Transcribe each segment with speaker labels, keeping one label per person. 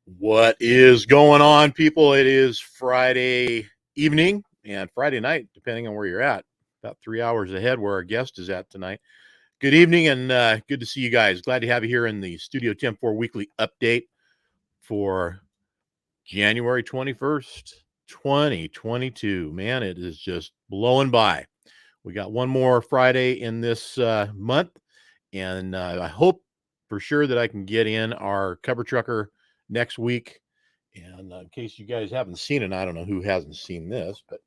Speaker 1: What is going on, people? It is Friday evening and Friday night, depending on where you're at. About 3 hours ahead where our guest is at tonight. Good evening and good to see you guys. Glad to have you here in the Studio 10-4 weekly update for January 21st, 2022. Man, it is just blowing by. We got one more Friday in this month, and I hope for sure that I can get in our cover trucker next week. And in case you guys haven't seen it, I don't know who hasn't seen this, but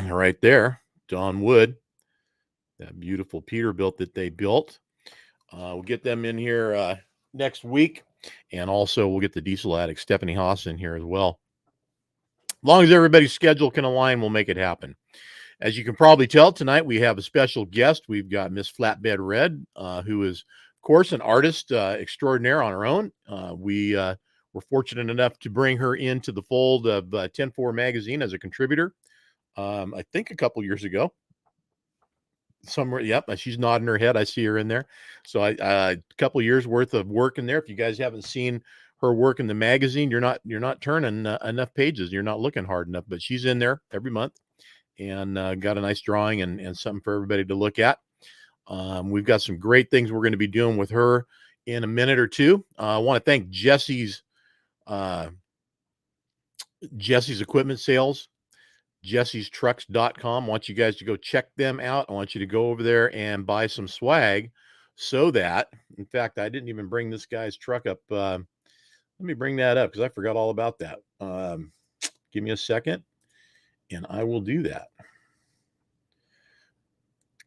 Speaker 1: right there, Don Wood, that beautiful Peterbilt that they built. We'll get them in here next week. And also we'll get the diesel addict Stephanie Haas in here as well. As long as everybody's schedule can align, we'll make it happen. As you can probably tell, tonight we have a special guest. We've got Miss Flatbed Red, who is, of course, an artist extraordinaire on her own. We were fortunate enough to bring her into the fold of 10-4 magazine as a contributor, I think a couple years ago. Somewhere, yep, she's nodding her head. I see her in there. So a couple years worth of work in there. If you guys haven't seen her work in the magazine, you're not turning enough pages. You're not looking hard enough. But she's in there every month. And got a nice drawing and something for everybody to look at. We've got some great things we're going to be doing with her in a minute or two. I want to thank Jesse's Equipment Sales, jessiestrucks.com. I want you guys to go check them out. I want you to go over there and buy some swag so that, in fact, I didn't even bring this guy's truck up. Let me bring that up because I forgot all about that. Give me a second. And I will do that.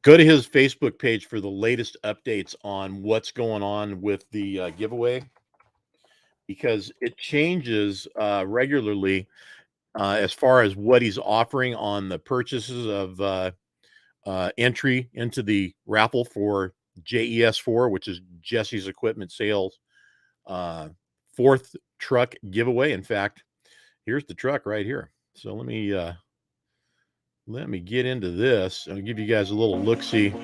Speaker 1: Go to his Facebook page for the latest updates on what's going on with the giveaway, because it changes regularly as far as what he's offering on the purchases of entry into the raffle for JES4, which is Jesse's Equipment Sales fourth truck giveaway. In fact, here's the truck right here. So let me get into this. I'll give you guys a little look-see.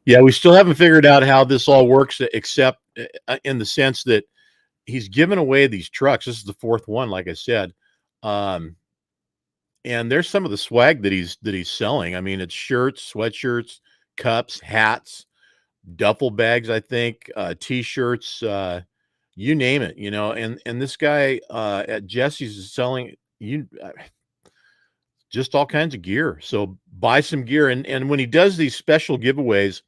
Speaker 1: Yeah, we still haven't figured out how this all works, except in the sense that he's given away these trucks. This is the fourth one, like I said. And there's some of the swag that he's selling. I mean, it's shirts, sweatshirts, cups, hats, duffel bags, I think, t-shirts, you name it, and this guy at Jesse's is selling just all kinds of gear. So buy some gear. And when he does these special giveaways,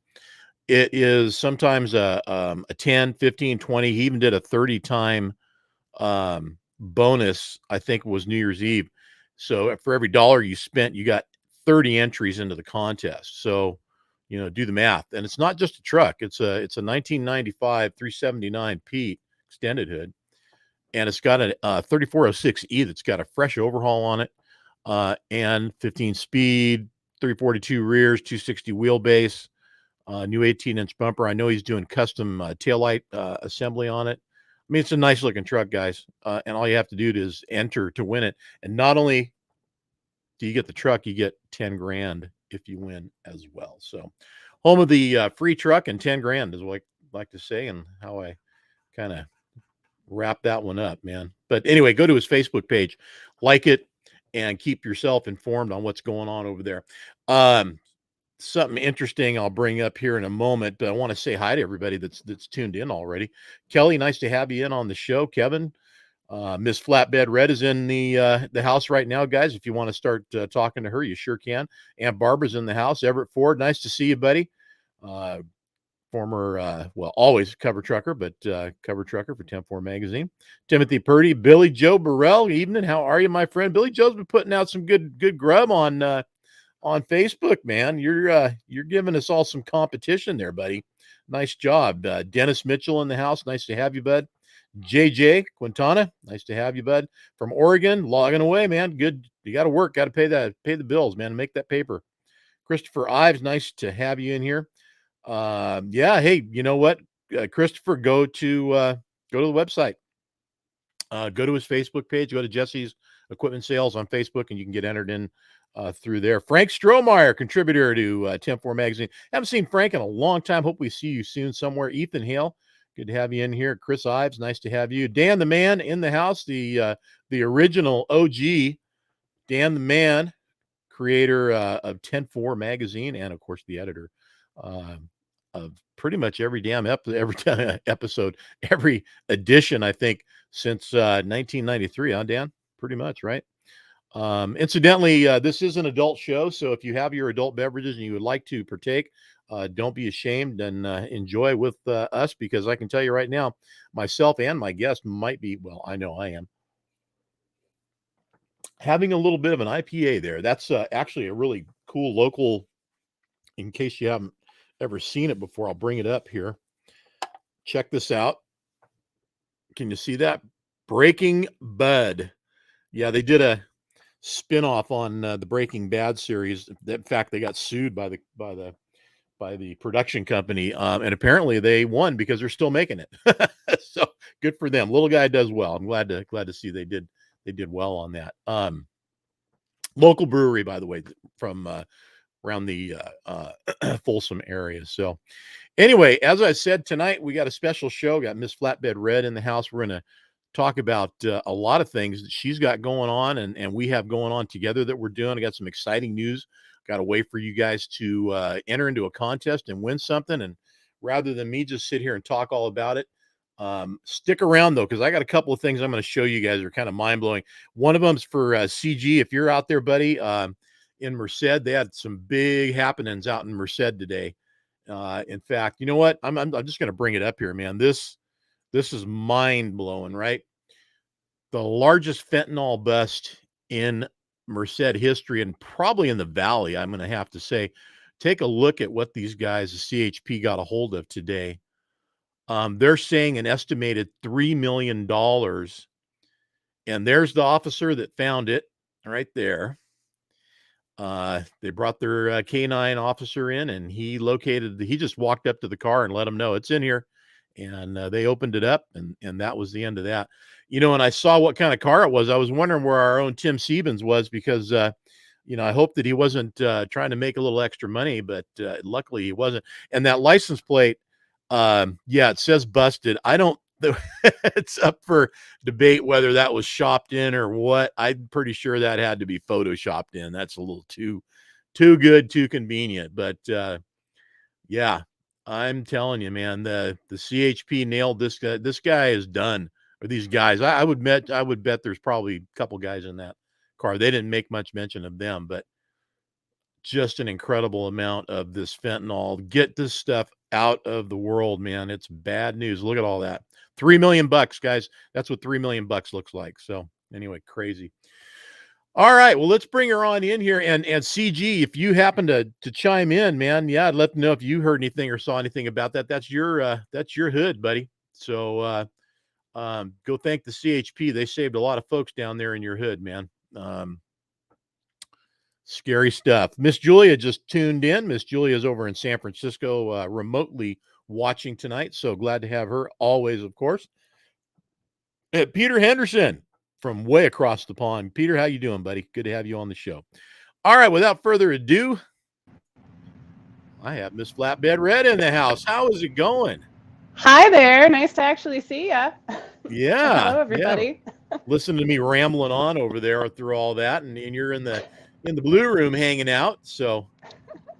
Speaker 1: it is sometimes a 10, 15, 20. He even did a 30 time bonus, I think it was New Year's Eve. So for every dollar you spent, you got 30 entries into the contest. So, do the math. And it's not just a truck. It's a 1995 379 Pete extended hood. And it's got a 3406E that's got a fresh overhaul on it. And 15 speed, 342 rears, 260 wheelbase, new 18-inch bumper. I know he's doing custom taillight assembly on it. I mean, it's a nice looking truck, guys. And all you have to do is enter to win it. And not only do you get the truck, you get 10 grand if you win as well. So home of the free truck and 10 grand is what I like to say, and how I kind of wrap that one up, man. But anyway, go to his Facebook page, like it, and keep yourself informed on what's going on over there. Something interesting I'll bring up here in a moment, but I want to say hi to everybody that's tuned in already. Kelly, nice to have you in on the show. Kevin, Miss Flatbed Red is in the house right now, guys. If you want to start talking to her, you sure can. Aunt Barbara's in the house. Everett Ford, nice to see you, buddy. Former, well, always cover trucker, but cover trucker for 10-4 magazine. Timothy Purdy, Billy Joe Burrell. Evening, how are you, my friend? Billy Joe's been putting out some good grub on Facebook, man. You're giving us all some competition there, buddy. Nice job. Dennis Mitchell in the house. Nice to have you, bud. JJ Quintana, nice to have you, bud. From Oregon, logging away, man. Good. You got to work, got to pay the bills, man. Make that paper. Christopher Ives, nice to have you in here. Yeah, hey, you know what, Christopher, go to the website. Go to his Facebook page. Go to Jesse's Equipment Sales on Facebook, and you can get entered in through there. Frank Strohmeyer, contributor to 10-4 magazine. Haven't seen Frank in a long time. Hope we see you soon somewhere. Ethan Hale, good to have you in here. Chris Ives, nice to have you. Dan the Man in the house, the original OG. Dan the Man, creator of 10-4 magazine, and of course the editor of pretty much every damn episode, every edition, I think, since 1993, huh, Dan? Pretty much, right? Incidentally, this is an adult show, so if you have your adult beverages and you would like to partake, don't be ashamed and enjoy with us, because I can tell you right now, myself and my guest might be, well, I know I am, having a little bit of an IPA there. That's actually a really cool local, in case you haven't ever seen it before, I'll bring it up here. Check this out. Can you see that? Breaking Bud. Yeah, they did a spin-off on the Breaking Bad series. In fact, they got sued by the production company, and apparently they won because they're still making it. So good for them. Little guy does well. I'm glad to see they did well on that. Local brewery, by the way, from around the Folsom area. So anyway, as I said, tonight we got a special show. Got Miss Flatbed Red in the house. We're going to talk about a lot of things that she's got going on, and we have going on together that we're doing. I got some exciting news. Got a way for you guys to enter into a contest and win something. And rather than me just sit here and talk all about it, stick around though, because I got a couple of things I'm going to show you guys that are kind of mind-blowing. One of them's for CG. If you're out there, buddy, in Merced, they had some big happenings out in Merced today. In fact, you know what? I'm just going to bring it up here, man. This is mind-blowing, right? The largest fentanyl bust in Merced history, and probably in the valley, I'm going to have to say. Take a look at what these guys, the CHP, got a hold of today. They're saying an estimated $3 million. And there's the officer that found it right there. They brought their K9 officer in, and he just walked up to the car and let them know it's in here. And they opened it up, and that was the end of that. You know, and I saw what kind of car it was. I was wondering where our own Tim Siebens was, because, you know, I hope that he wasn't trying to make a little extra money, but luckily he wasn't. And that license plate, yeah, it says busted. I don't, it's up for debate whether that was shopped in or what. I'm pretty sure that had to be photoshopped in. That's a little too good, too convenient. But yeah, I'm telling you, man, the CHP nailed this guy. This guy is done. Or these guys. I would bet there's probably a couple guys in that car. They didn't make much mention of them, but just an incredible amount of this fentanyl. Get this stuff out of the world, man. It's bad news. Look at all that. $3 million, guys. That's what $3 million looks like. So anyway, crazy. All right, well, let's bring her on in here. And CG, if you happen to chime in, man, yeah, I'd love to know if you heard anything or saw anything about that. That's your hood, buddy. So go thank the CHP. They saved a lot of folks down there in your hood, man. Scary stuff. Miss Julia just tuned in. Miss Julia is over in San Francisco, remotely watching tonight. So glad to have her always, of course. Peter Henderson from way across the pond. Peter, how you doing, buddy? Good to have you on the show. All right, without further ado, I have Miss Flatbed Red in the house. How is it going?
Speaker 2: Hi there. Nice to actually see you.
Speaker 1: Yeah.
Speaker 2: Hello, everybody.
Speaker 1: Yeah. Listen to me rambling on over there through all that, and you're in the blue room hanging out. So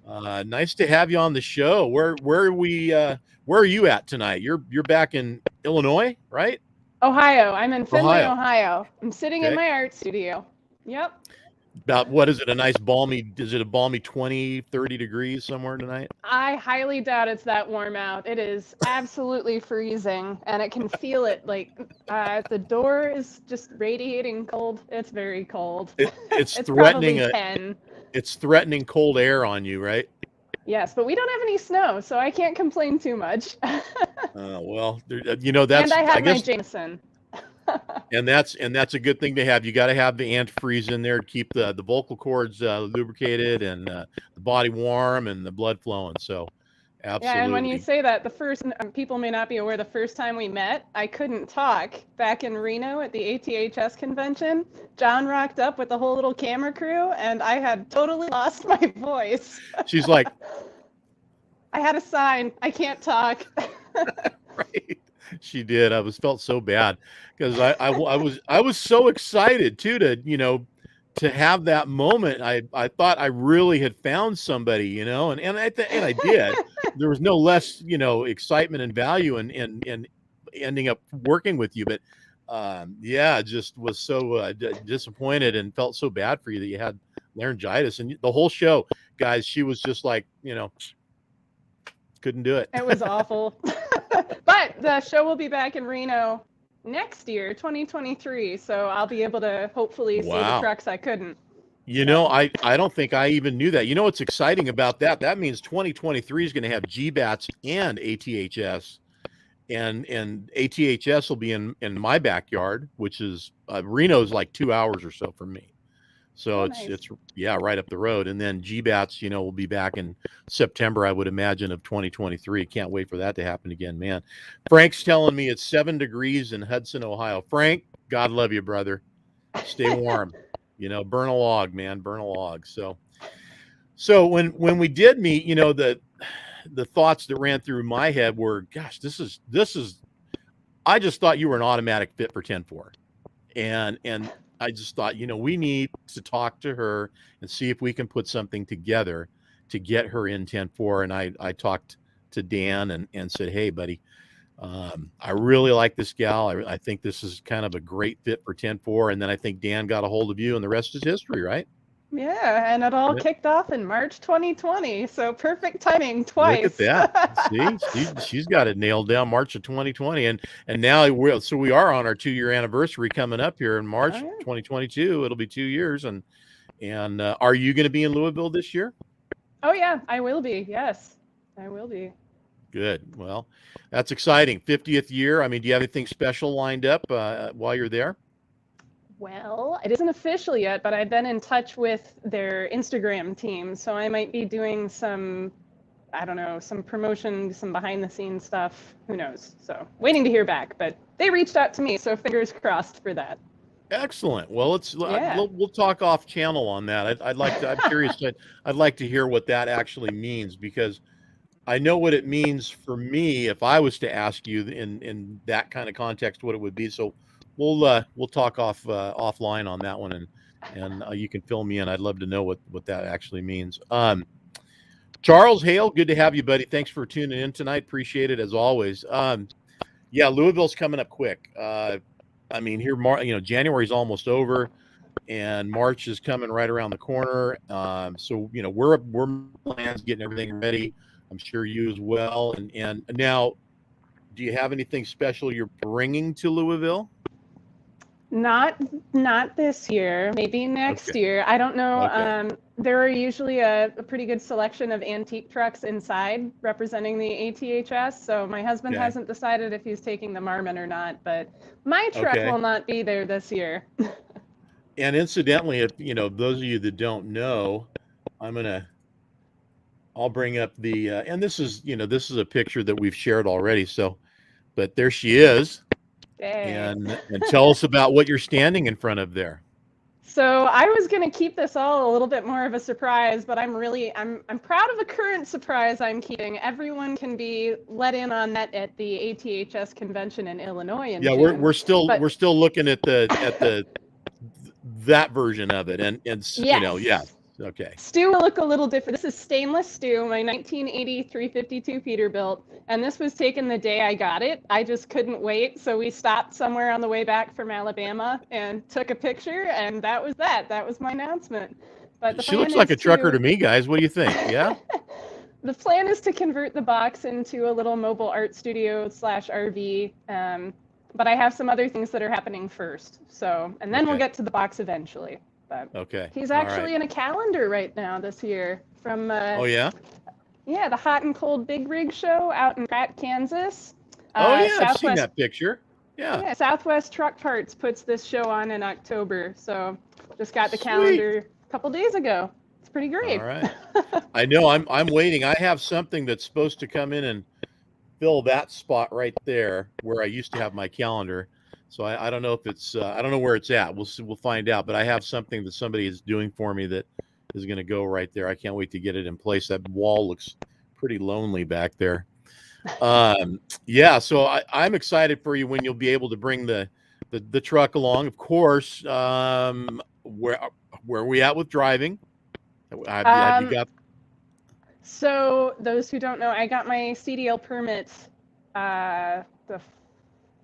Speaker 1: nice to have you on the show. Where are you at tonight? You're back in Illinois, right?
Speaker 2: Ohio. I'm in Findlay, Ohio. I'm sitting in my art studio. Yep.
Speaker 1: About what is it? A nice balmy, is it a balmy 20, 30 degrees somewhere tonight?
Speaker 2: I highly doubt it's that warm out. It is absolutely freezing, and it can feel it. Like the door is just radiating cold. It's very cold.
Speaker 1: It's
Speaker 2: It's
Speaker 1: threatening
Speaker 2: probably 10.
Speaker 1: it's threatening cold air on you, right?
Speaker 2: Yes, but we don't have any snow, so I can't complain too much.
Speaker 1: Well,
Speaker 2: And I
Speaker 1: I
Speaker 2: have my
Speaker 1: guess,
Speaker 2: Jameson.
Speaker 1: and that's a good thing to have. You got to have the antifreeze in there to keep the vocal cords lubricated and the body warm and the blood flowing. So,
Speaker 2: Yeah, and when you
Speaker 1: absolutely.
Speaker 2: say that, the first people may not be aware, the first time we met, I couldn't talk back in Reno at the ATHS convention. John rocked up with the whole little camera crew, and I had totally lost my voice.
Speaker 1: She's like,
Speaker 2: I had a sign, I can't talk.
Speaker 1: right. She did. I felt so bad because I was so excited too to have that moment. I thought I really had found somebody, and I did. There was no less, excitement and value in ending up working with you, but yeah, just was so disappointed and felt so bad for you that you had laryngitis and the whole show, guys. She was just like, couldn't do it.
Speaker 2: It was awful. But the show will be back in Reno next year, 2023, so I'll be able to hopefully see the
Speaker 1: Wow.
Speaker 2: trucks I couldn't.
Speaker 1: I don't think I even knew that. You know what's exciting about that? That means 2023 is going to have GBATs and ATHS, and ATHS will be in my backyard, which is Reno's like 2 hours or so from me. So
Speaker 2: nice.
Speaker 1: it's yeah, right up the road. And then GBATs, will be back in September, I would imagine, of 2023. Can't wait for that to happen again, man. Frank's telling me it's 7 degrees in Hudson, Ohio. Frank, God love you, brother. Stay warm. Burn a log, man. Burn a log. So when we did meet, the thoughts that ran through my head were, gosh, this is I just thought you were an automatic fit for 10-4. And I just thought, we need to talk to her and see if we can put something together to get her in 10-4. And I talked to Dan and said, hey, buddy, I really like this gal. I think this is kind of a great fit for 10-4. And then I think Dan got a hold of you, and the rest is history, right?
Speaker 2: Yeah, and it all kicked off in March 2020, so perfect timing twice.
Speaker 1: Look at that. See, she's got it nailed down, March of 2020. And now we are on our 2-year anniversary coming up here in March 2022. It'll be 2 years. And are you going to be in Louisville this year?
Speaker 2: Oh, yeah, I will be. Yes, I will be.
Speaker 1: Good. Well, that's exciting. 50th year. I mean, do you have anything special lined up while you're there?
Speaker 2: Well, it isn't official yet, but I've been in touch with their Instagram team, so I might be doing some promotion, some behind the scenes stuff. Who knows? So waiting to hear back, but they reached out to me, so fingers crossed for that.
Speaker 1: Excellent. Well, we'll talk off channel on that. I'm curious. I'd like to hear what that actually means, because I know what it means for me if I was to ask you in that kind of context what it would be. So we'll talk offline on that one, and you can fill me in. I'd love to know what that actually means. Charles Hale, good to have you, buddy. Thanks for tuning in tonight. Appreciate it as always. Yeah, Louisville's coming up quick. I mean, here, January's almost over, and March is coming right around the corner. So we're plans, getting everything ready. I'm sure you as well. And now, do you have anything special you're bringing to Louisville?
Speaker 2: Not this year, maybe next year. I don't know.
Speaker 1: Okay.
Speaker 2: There are usually a pretty good selection of antique trucks inside representing the ATHS. So my husband hasn't decided if he's taking the Marmon or not, but my truck will not be there this year.
Speaker 1: And incidentally, if those of you that don't know, I'll bring up the and this is a picture that we've shared already. So, but there she is. And tell us about what you're standing in front of there.
Speaker 2: So I was going to keep this all a little bit more of a surprise, but I'm proud of the current surprise I'm keeping. Everyone can be let in on that at the ATHS convention in Illinois in June.
Speaker 1: We're still looking at that version of it, and
Speaker 2: yes.
Speaker 1: Okay.
Speaker 2: Stew will look a little different. This is stainless steel, my 1980 352 Peterbilt, and this was taken the day I got it. I just couldn't wait, so we stopped somewhere on the way back from Alabama and took a picture, and that was that. That was my announcement. But the
Speaker 1: She
Speaker 2: plan
Speaker 1: looks like
Speaker 2: is
Speaker 1: a trucker
Speaker 2: to
Speaker 1: to me, guys. What do you think? Yeah.
Speaker 2: the plan is to convert the box into a little mobile art studio slash RV. But I have some other things that are happening first. So, and then we'll
Speaker 1: Okay.
Speaker 2: get to the box eventually. But
Speaker 1: Okay.
Speaker 2: he's
Speaker 1: All
Speaker 2: actually
Speaker 1: right.
Speaker 2: in a calendar right now this year from
Speaker 1: Oh yeah.
Speaker 2: yeah, the Hot and Cold Big Rig Show out in Pratt, Kansas.
Speaker 1: Oh yeah. I've seen
Speaker 2: Southwest
Speaker 1: that picture. Yeah.
Speaker 2: Yeah, Southwest Truck Parts puts this show on in October. So just got the
Speaker 1: Sweet.
Speaker 2: calendar a couple days ago. It's pretty
Speaker 1: All
Speaker 2: great.
Speaker 1: right. I know. I'm waiting. I have something that's supposed to come in and fill that spot right there where I used to have my calendar. So I don't know if it's I don't know where it's at. We'll find out. But I have something that somebody is doing for me that is going to go right there. I can't wait to get it in place. That wall looks pretty lonely back there. Yeah. So I'm excited for you when you'll be able to bring the truck along. Of course. Where are we at with driving? Have you
Speaker 2: Um,
Speaker 1: got?
Speaker 2: so those who don't know, I got my CDL permit the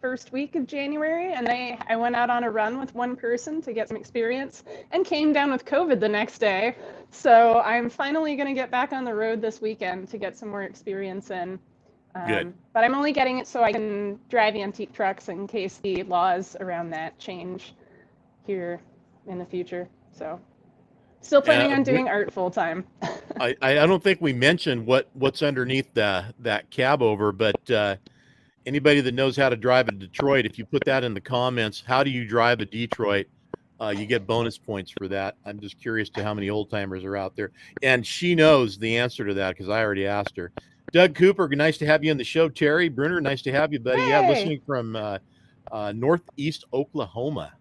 Speaker 2: first week of January, and I went out on a run with one person to get some experience and came down with COVID the next day. So I'm finally going to get back on the road this weekend to get some more experience in.
Speaker 1: Good.
Speaker 2: But I'm only getting it so I can drive antique trucks in case the laws around that change here in the future. So still planning on doing art full time.
Speaker 1: I don't think we mentioned what's underneath that cab over, but anybody that knows how to drive a Detroit, if you put that in the comments, how do you drive a Detroit? You get bonus points for that. I'm just curious to how many old timers are out there, and she knows the answer to that because I already asked her. Doug Cooper, nice to have you on the show. Terry Bruner, nice to have you, buddy. Yeah,
Speaker 2: Hey!
Speaker 1: listening from Northeast Oklahoma.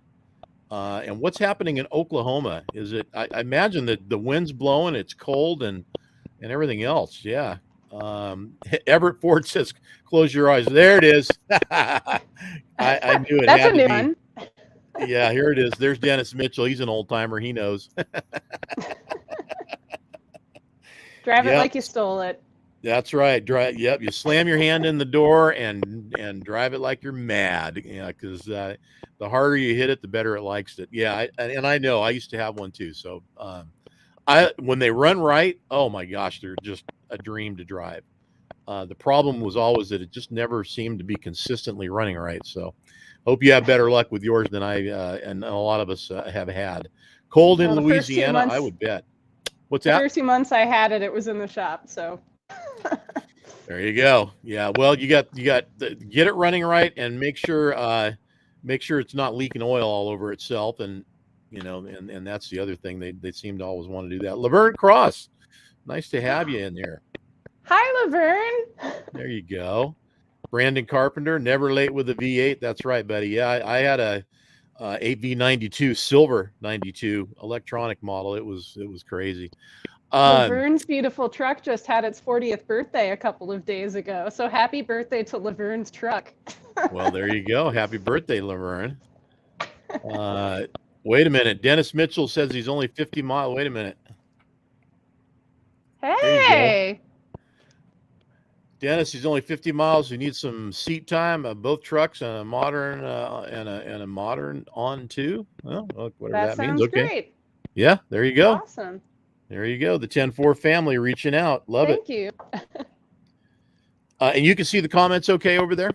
Speaker 1: And what's happening in Oklahoma? Is it? I imagine that the wind's blowing, it's cold, and everything else. Yeah. Everett Ford says, "Close your eyes." There it is. I knew it
Speaker 2: That's a
Speaker 1: had to
Speaker 2: new
Speaker 1: be.
Speaker 2: one.
Speaker 1: Yeah, here it is. There's Dennis Mitchell. He's an old timer. He knows.
Speaker 2: Drive it
Speaker 1: Yep,
Speaker 2: like you stole it.
Speaker 1: that's right. Drive. Yep, you slam your hand in the door and drive it like you're mad. Yeah, because the harder you hit it, the better it likes it. Yeah, and I know I used to have one too. So I when they run right, oh my gosh, they're just a dream to drive. The problem was always that it just never seemed to be consistently running right. So hope you have better luck with yours than I and a lot of us have had. Cold in
Speaker 2: Well,
Speaker 1: Louisiana, I would bet. What's
Speaker 2: the
Speaker 1: that?
Speaker 2: first 2 months I had it, it was in the shop. So
Speaker 1: There you go. Yeah. Well, you got get it running right and make sure it's not leaking oil all over itself. And and that's the other thing. They seem to always want to do that. Laverne Cross, nice to have you in there.
Speaker 2: hi, Laverne.
Speaker 1: There you go. Brandon Carpenter, never late with a V8. That's right, buddy. Yeah, I had a 8V92 silver 92 electronic model. It was crazy.
Speaker 2: Laverne's beautiful truck just had its 40th birthday a couple of days ago. So happy birthday to Laverne's truck.
Speaker 1: Well, there you go. Happy birthday, Laverne. Wait a minute. Dennis Mitchell says he's only 50 miles. Wait a minute.
Speaker 2: Hey.
Speaker 1: Dennis, he's only 50 miles. He needs some seat time. Both trucks and a modern and a modern on too. Well, whatever that means.
Speaker 2: Sounds
Speaker 1: Okay.
Speaker 2: great.
Speaker 1: Yeah, there you go.
Speaker 2: Awesome.
Speaker 1: There you go. The 10-4 family reaching out. Love
Speaker 2: Thank
Speaker 1: it.
Speaker 2: you.
Speaker 1: And you can see the comments okay over there?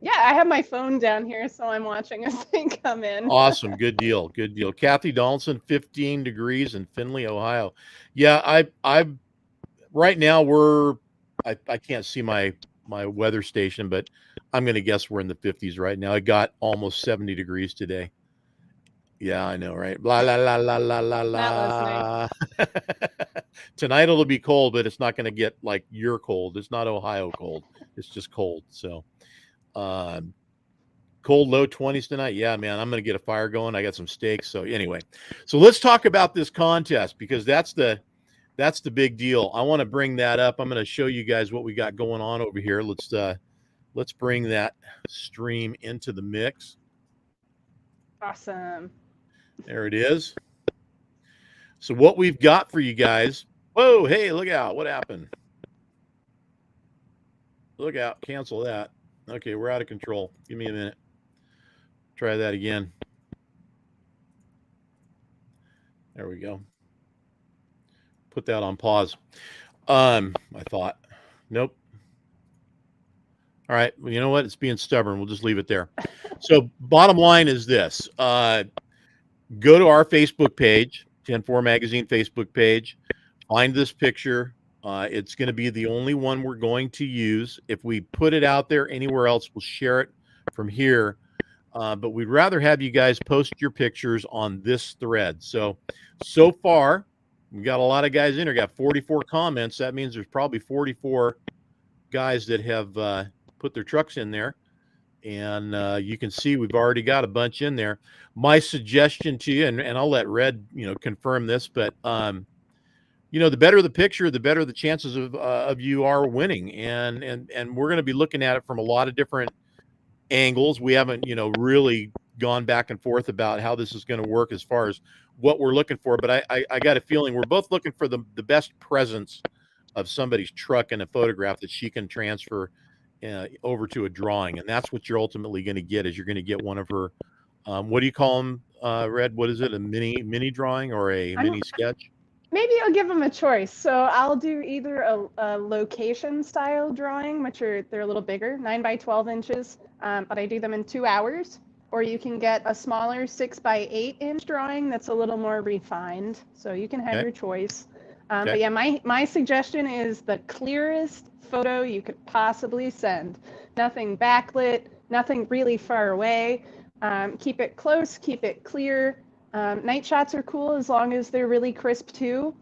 Speaker 2: Yeah, I have my phone down here, so I'm watching as they come in.
Speaker 1: Awesome. Good deal. Good deal. Kathy Donaldson, 15 degrees in Findlay, Ohio. Yeah, I right now I can't see my weather station, but I'm going to guess we're in the 50s right now. It got almost 70 degrees today. Yeah, I know, right? Blah, la, la, la, la, la, la. Tonight it'll be cold, but it's not going to get like your cold. It's not Ohio cold. It's just cold. So, cold low 20s tonight. Yeah, man, I'm going to get a fire going. I got some steaks. So anyway, so let's talk about this contest because that's the big deal. I want to bring that up. I'm going to show you guys what we got going on over here. Let's bring that stream into the mix.
Speaker 2: Awesome.
Speaker 1: There it is. So what we've got for you guys. Whoa, hey, look out. What happened? Look out. Cancel that. Okay, we're out of control. Give me a minute. Try that again. There we go. Put that on pause. I thought. Nope. All right. Well, you know what? It's being stubborn. We'll just leave it there. So bottom line is this. Go to our Facebook page, 10-4 Magazine Facebook page. Find this picture. It's going to be the only one we're going to use. If we put it out there anywhere else, we'll share it from here. But we'd rather have you guys post your pictures on this thread. So far, we got a lot of guys in there. Got 44 comments. That means there's probably 44 guys that have put their trucks in there. And you can see we've already got a bunch in there. My suggestion to you, and I'll let Red, confirm this, but the better the picture, the better the chances of you are winning. And we're going to be looking at it from a lot of different angles. We haven't, really gone back and forth about how this is going to work as far as what we're looking for. But I got a feeling we're both looking for the best presence of somebody's truck in a photograph that she can transfer over to a drawing. And that's what you're ultimately going to get, is you're going to get one of her, what do you call them, Red? What is it? A mini drawing or a mini sketch?
Speaker 2: Maybe I'll give them a choice. So I'll do either a location style drawing, which they're a little bigger, 9 by 12 inches, but I do them in 2 hours. Or you can get a smaller 6 by 8 inch drawing that's a little more refined. So you can have your choice. But yeah, my suggestion is the clearest photo you could possibly send. Nothing backlit, nothing really far away. Keep it close, keep it clear. Night shots are cool as long as they're really crisp too.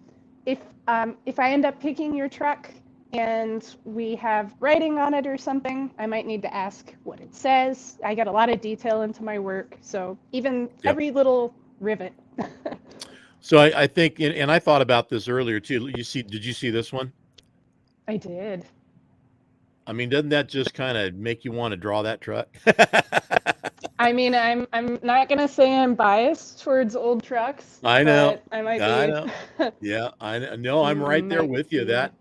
Speaker 2: If I end up picking your truck and we have writing on it or something, I might need to ask what it says. I got a lot of detail into my work, so even every little rivet.
Speaker 1: So I think, and I thought about this earlier too. Did you see this one?
Speaker 2: I did.
Speaker 1: I mean, doesn't that just kind of make you want to draw that truck?
Speaker 2: I mean, I'm not gonna say I'm biased towards old trucks.
Speaker 1: I know.
Speaker 2: But I might be.
Speaker 1: I know. Yeah, I know. I'm right there with you. That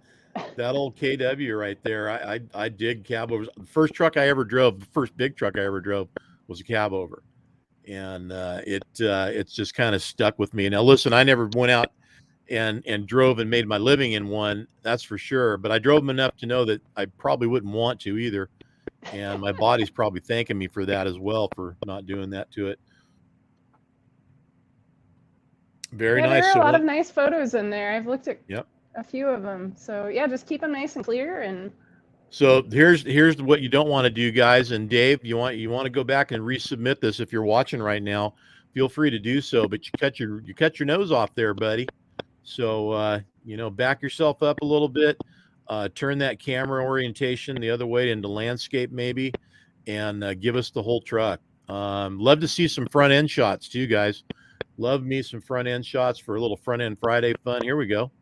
Speaker 1: old KW right there. I dig cab overs. The first truck I ever drove, the first big truck I ever drove, was a cab over, and it's just kind of stuck with me. Now, listen, I never went out and drove and made my living in one, that's for sure. But I drove them enough to know that I probably wouldn't want to either. And my body's probably thanking me for that as well, for not doing that to it. Very nice.
Speaker 2: There are a lot of nice photos in there. I've looked at a few of them. So yeah, just keep them nice and clear. And
Speaker 1: so here's what you don't want to do, guys. And Dave, you want to go back and resubmit this. If you're watching right now, feel free to do so. But you cut your nose off there, buddy. So back yourself up a little bit. Turn that camera orientation the other way into landscape maybe, and give us the whole truck. Love to see some front end shots too, guys. Love me some front end shots for a little front end Friday fun. Here we go.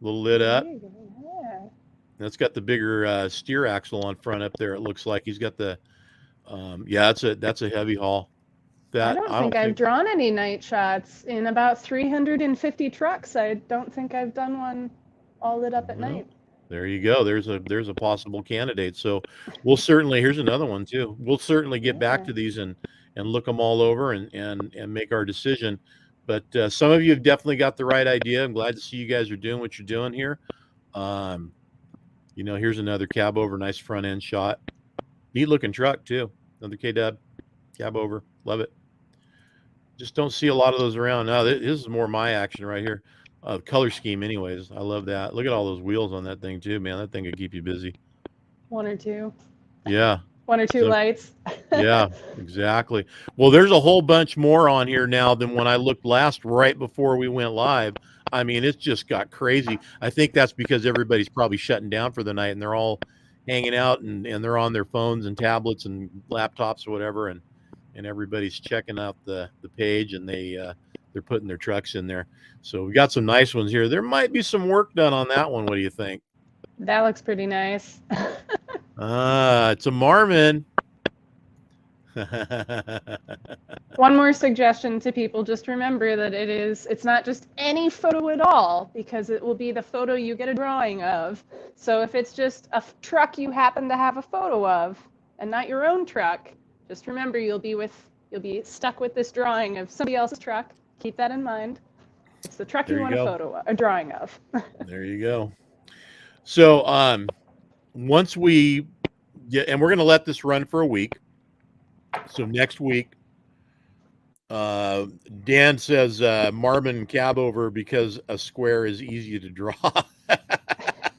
Speaker 1: A little lit up.
Speaker 2: Yeah.
Speaker 1: That's got the bigger steer axle on front up there. It looks like he's got the that's a heavy haul.
Speaker 2: I don't think I've drawn any night shots in about 350 trucks. I don't think I've done one all lit up at night.
Speaker 1: There you go. There's a possible candidate. So we'll certainly, here's another one too. We'll certainly get back to these and look them all over and make our decision. But some of you have definitely got the right idea. I'm glad to see you guys are doing what you're doing here. Here's another cab over, nice front end shot. Neat looking truck too. Another KW cab over. Love it. Just don't see a lot of those around now. This is more my action right here. Color scheme anyways. I love that. Look at all those wheels on that thing too, man. That thing could keep you busy.
Speaker 2: One or two.
Speaker 1: Yeah.
Speaker 2: One or two lights.
Speaker 1: Yeah, exactly. Well, there's a whole bunch more on here now than when I looked last right before we went live. I mean, it's just got crazy. I think that's because everybody's probably shutting down for the night and they're all hanging out and they're on their phones and tablets and laptops or whatever, and everybody's checking out the page, and they're putting their trucks in there. So we got some nice ones here. There might be some work done on that one. What do you think?
Speaker 2: That looks pretty nice.
Speaker 1: It's a Marmon.
Speaker 2: One more suggestion to people, just remember that it's not just any photo at all, because it will be the photo you get a drawing of. So if it's just a truck you happen to have a photo of and not your own truck, just remember you'll be stuck with this drawing of somebody else's truck. Keep that in mind. It's the truck
Speaker 1: There
Speaker 2: you
Speaker 1: you
Speaker 2: want
Speaker 1: go.
Speaker 2: a drawing of.
Speaker 1: There you go. So once we get, and we're going to let this run for a week. So next week, Dan says Marvin cab over because a square is easy to draw.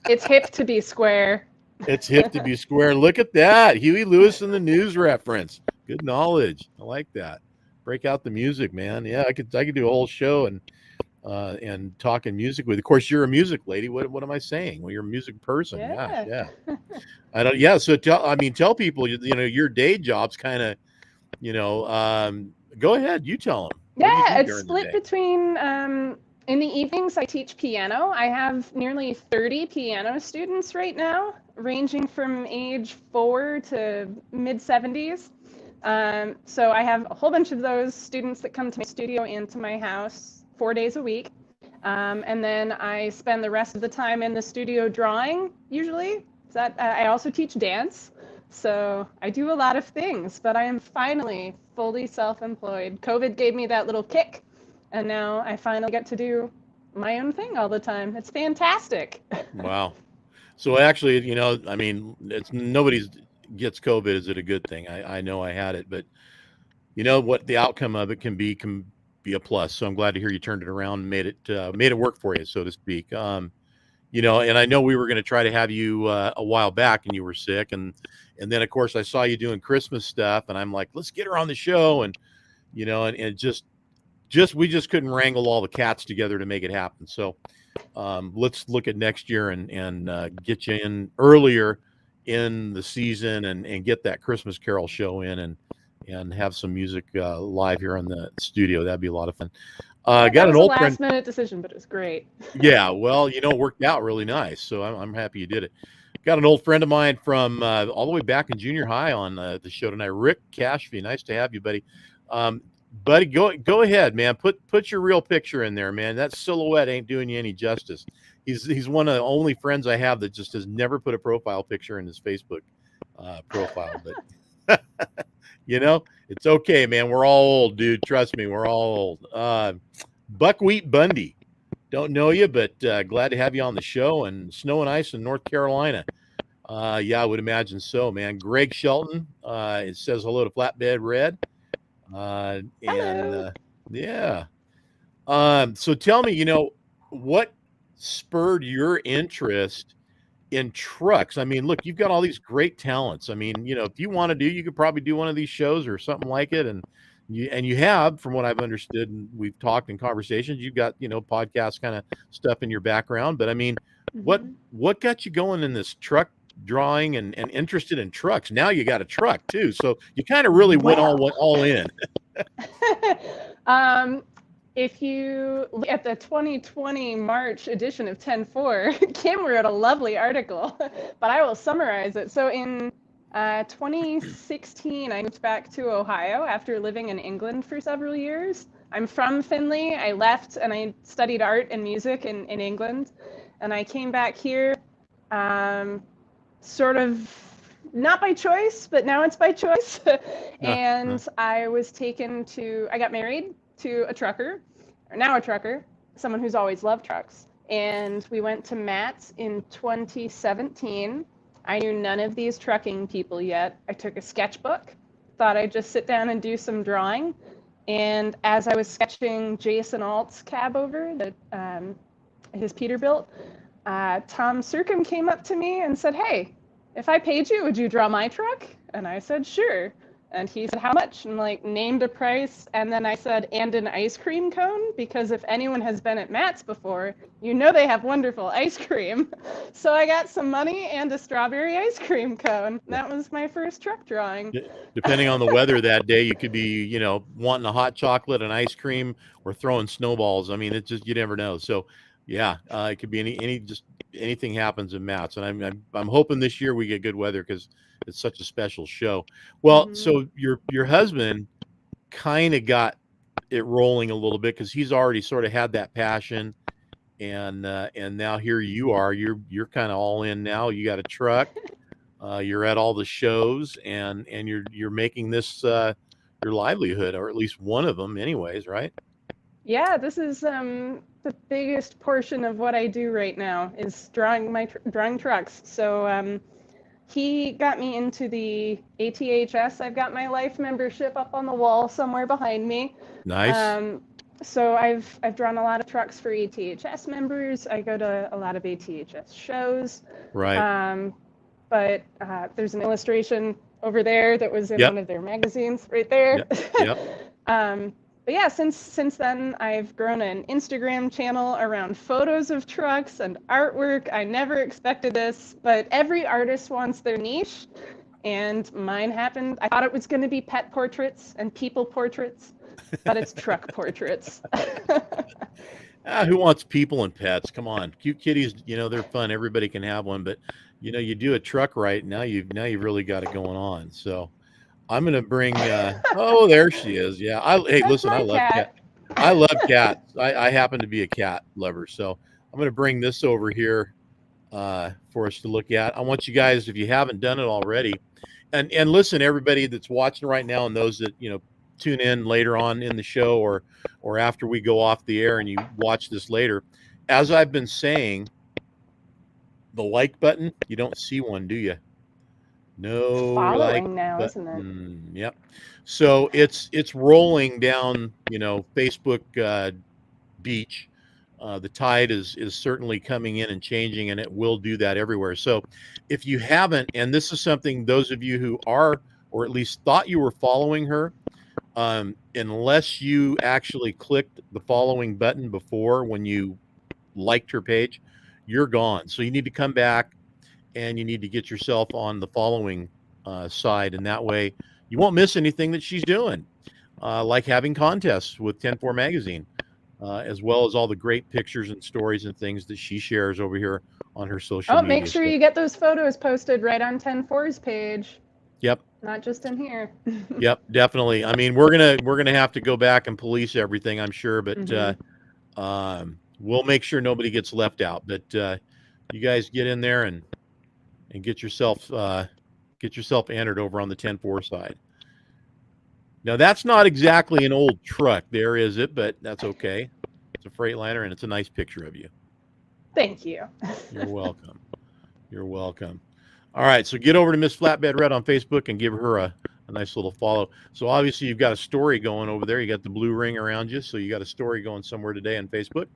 Speaker 2: It's hip to be square.
Speaker 1: It's hip to be square. Look at that. Huey Lewis and the News reference. Good knowledge. I like that. Break out the music, man. Yeah, I could do a whole show and talking music with. Of course, you're a music lady. What am I saying? Well, you're a music person.
Speaker 2: Yeah.
Speaker 1: Yeah. I don't. Yeah. So tell people. Your day job's kind of. Go ahead. You tell them.
Speaker 2: Yeah, it's split between. In the evenings, I teach piano. I have nearly 30 piano students right now, ranging from age 4 to mid 70s. So I have a whole bunch of those students that come to my studio and to my house 4 days a week. And then I spend the rest of the time in the studio drawing, usually. I also teach dance. So I do a lot of things, but I am finally fully self-employed. COVID gave me that little kick, and now I finally get to do my own thing all the time. It's fantastic.
Speaker 1: Wow. So actually, it's nobody's gets COVID. Is it a good thing? I know I had it, but you know what the outcome of it can be a plus. So I'm glad to hear you turned it around and made it work for you, so to speak. And I know we were going to try to have you a while back, and you were sick, and then of course I saw you doing Christmas stuff, and I'm like, let's get her on the show, and and just we just couldn't wrangle all the cats together to make it happen. So let's look at next year and get you in earlier in the season and get that Christmas Carol show in and have some music live here in the studio. That'd be a lot of fun. Got an old friend.
Speaker 2: Last minute decision, but it was great.
Speaker 1: Yeah, well, it worked out really nice, so I'm happy you did it. Got an old friend of mine from all the way back in junior high on the show tonight, Rick Cashby. Nice to have you, buddy. Buddy, go ahead, man. Put your real picture in there, man. That silhouette ain't doing you any justice. He's one of the only friends I have that just has never put a profile picture in his Facebook profile, but it's okay, man. We're all old, dude. Trust me, we're all old. Buckwheat Bundy. Don't know you, but glad to have you on the show. And snow and ice in North Carolina. Yeah, I would imagine so, man. Greg Shelton. It says hello to Flatbed Red. Yeah. So tell me, what spurred your interest in trucks? I mean, look, you've got all these great talents. I mean, if you want to you could probably do one of these shows or something like it. And you have, from what I've understood, and we've talked in conversations, you've got, podcast kind of stuff in your background. But I mean, what got you going in this truck drawing and interested in trucks? Now you got a truck too. So you kind of really went all in.
Speaker 2: If you look at the 2020 March edition of 10-4, Kim wrote a lovely article, but I will summarize it. So in 2016, I moved back to Ohio after living in England for several years. I'm from Findlay. I left and I studied art and music in England. And I came back here sort of not by choice, but now it's by choice. And I got married to a trucker, or now a trucker, someone who's always loved trucks. And we went to Matt's in 2017. I knew none of these trucking people yet. I took a sketchbook, thought I'd just sit down and do some drawing. And as I was sketching Jason Alt's cab over that his Peterbilt, Tom Surcombe came up to me and said, "Hey, if I paid you, would you draw my truck?" And I said, "Sure." And he said, "How much?" And named a price. And then I said, "And an ice cream cone," because if anyone has been at Matt's before, they have wonderful ice cream. So I got some money and a strawberry ice cream cone. That was my first truck drawing.
Speaker 1: Depending on the weather that day, you could be, wanting a hot chocolate and ice cream or throwing snowballs. I mean, it's just, you never know. So Yeah, it could be just anything happens in Mats, and I'm hoping this year we get good weather because it's such a special show. Well,
Speaker 2: Hmm.
Speaker 1: so your husband kind of got it rolling a little bit because he's already sort of had that passion, and now here you are. You're kind of all in now. You got a truck. You're at all the shows, and you're making this your livelihood, or at least one of them, anyways, right?
Speaker 2: Yeah, this is the biggest portion of what I do right now is drawing trucks. So he got me into the ATHS. I've got my life membership up on the wall somewhere behind me.
Speaker 1: Nice,
Speaker 2: Um, so I've drawn a lot of trucks for ATHS members. I go to a lot of ATHS shows.
Speaker 1: right?
Speaker 2: Um, but there's an illustration over there that was in
Speaker 1: Yep,
Speaker 2: one of their magazines right there.
Speaker 1: yep, yep.
Speaker 2: But yeah, since then I've grown an Instagram channel around photos of trucks and artwork. I never expected this, but every artist wants their niche, and mine happened. I thought it was going to be pet portraits and people portraits, but it's truck portraits.
Speaker 1: Who wants people and pets? Come on, cute kitties. They're fun. Everybody can have one, but you do a truck right now. You've really got it going on. So I'm gonna bring. Oh, there she is. Yeah. Hey,
Speaker 2: That's
Speaker 1: listen.
Speaker 2: my cat.
Speaker 1: I love cats. I happen to be a cat lover. So I'm gonna bring this over here for us to look at. I want you guys, if you haven't done it already, and listen, everybody that's watching right now, and those that tune in later on in the show, or after we go off the air and you watch this later. As I've been saying, the like button, you don't see one, do you?
Speaker 2: It's
Speaker 1: No like
Speaker 2: following now, isn't it?
Speaker 1: button. Yep. So it's rolling down, Facebook beach. The tide is certainly coming in and changing, and it will do that everywhere. So if you haven't, and this is something those of you who are, or at least thought you were following her, unless you actually clicked the following button before when you liked her page, you're gone. So you need to come back and you need to get yourself on the following side, and that way you won't miss anything that she's doing, like having contests with 10-4 magazine, as well as all the great pictures and stories and things that she shares over here on her social
Speaker 2: Oh, make
Speaker 1: media.
Speaker 2: sure
Speaker 1: So,
Speaker 2: you get those photos posted right on 10-4's page,
Speaker 1: yep,
Speaker 2: not just in here.
Speaker 1: yep, definitely. I mean, we're gonna have to go back and police everything, I'm sure, but
Speaker 2: Hmm.
Speaker 1: we'll make sure nobody gets left out. But you guys get in there and get yourself entered over on the 10-4 side. Now that's not exactly an old truck, there is it, but that's okay. It's a Freightliner, and it's a nice picture of you.
Speaker 2: Thank you.
Speaker 1: You're welcome. You're welcome. All right, so get over to Miss Flatbed Red on Facebook and give her a nice little follow. So obviously you've got a story going over there. You got the blue ring around you, so you got a story going somewhere today on Facebook.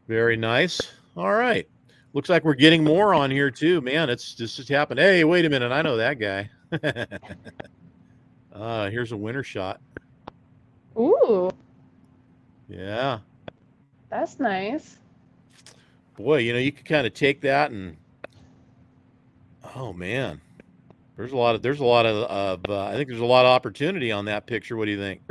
Speaker 1: Very nice. All right. Looks like we're getting more on here too. Man, this just happened. Hey, wait a minute. I know that guy. Here's a winter shot.
Speaker 2: Ooh,
Speaker 1: Yeah.
Speaker 2: that's nice.
Speaker 1: Boy, you could kind of take that and oh man. There's a lot of I think there's a lot of opportunity on that picture. What do you think?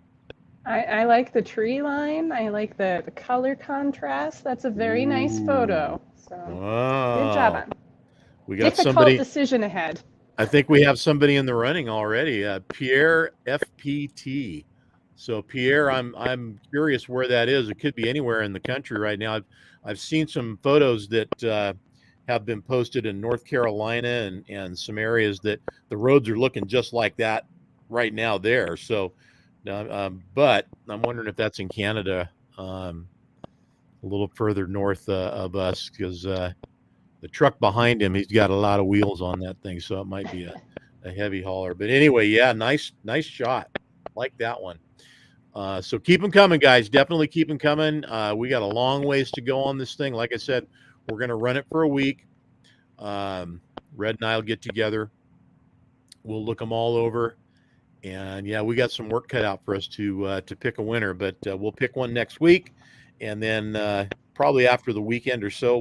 Speaker 2: I like the tree line. I like the color contrast. That's a very nice
Speaker 1: Ooh.
Speaker 2: photo. So good job
Speaker 1: Wow.
Speaker 2: on
Speaker 1: We got
Speaker 2: difficult
Speaker 1: somebody.
Speaker 2: decision ahead.
Speaker 1: I think we have somebody in the running already. Pierre FPT. So Pierre, I'm curious where that is. It could be anywhere in the country right now. I've seen some photos that have been posted in North Carolina and some areas that the roads are looking just like that right now there. So, but I'm wondering if that's in Canada, a little further north of us, because the truck behind him, he's got a lot of wheels on that thing, so it might be a heavy hauler. But anyway, yeah, nice shot. Like that one. So keep them coming, guys. Definitely keep them coming. We got a long ways to go on this thing. Like I said, we're going to run it for a week. Red and I will get together. We'll look them all over. And yeah, we got some work cut out for us to pick a winner, but we'll pick one next week. And then probably after the weekend or so,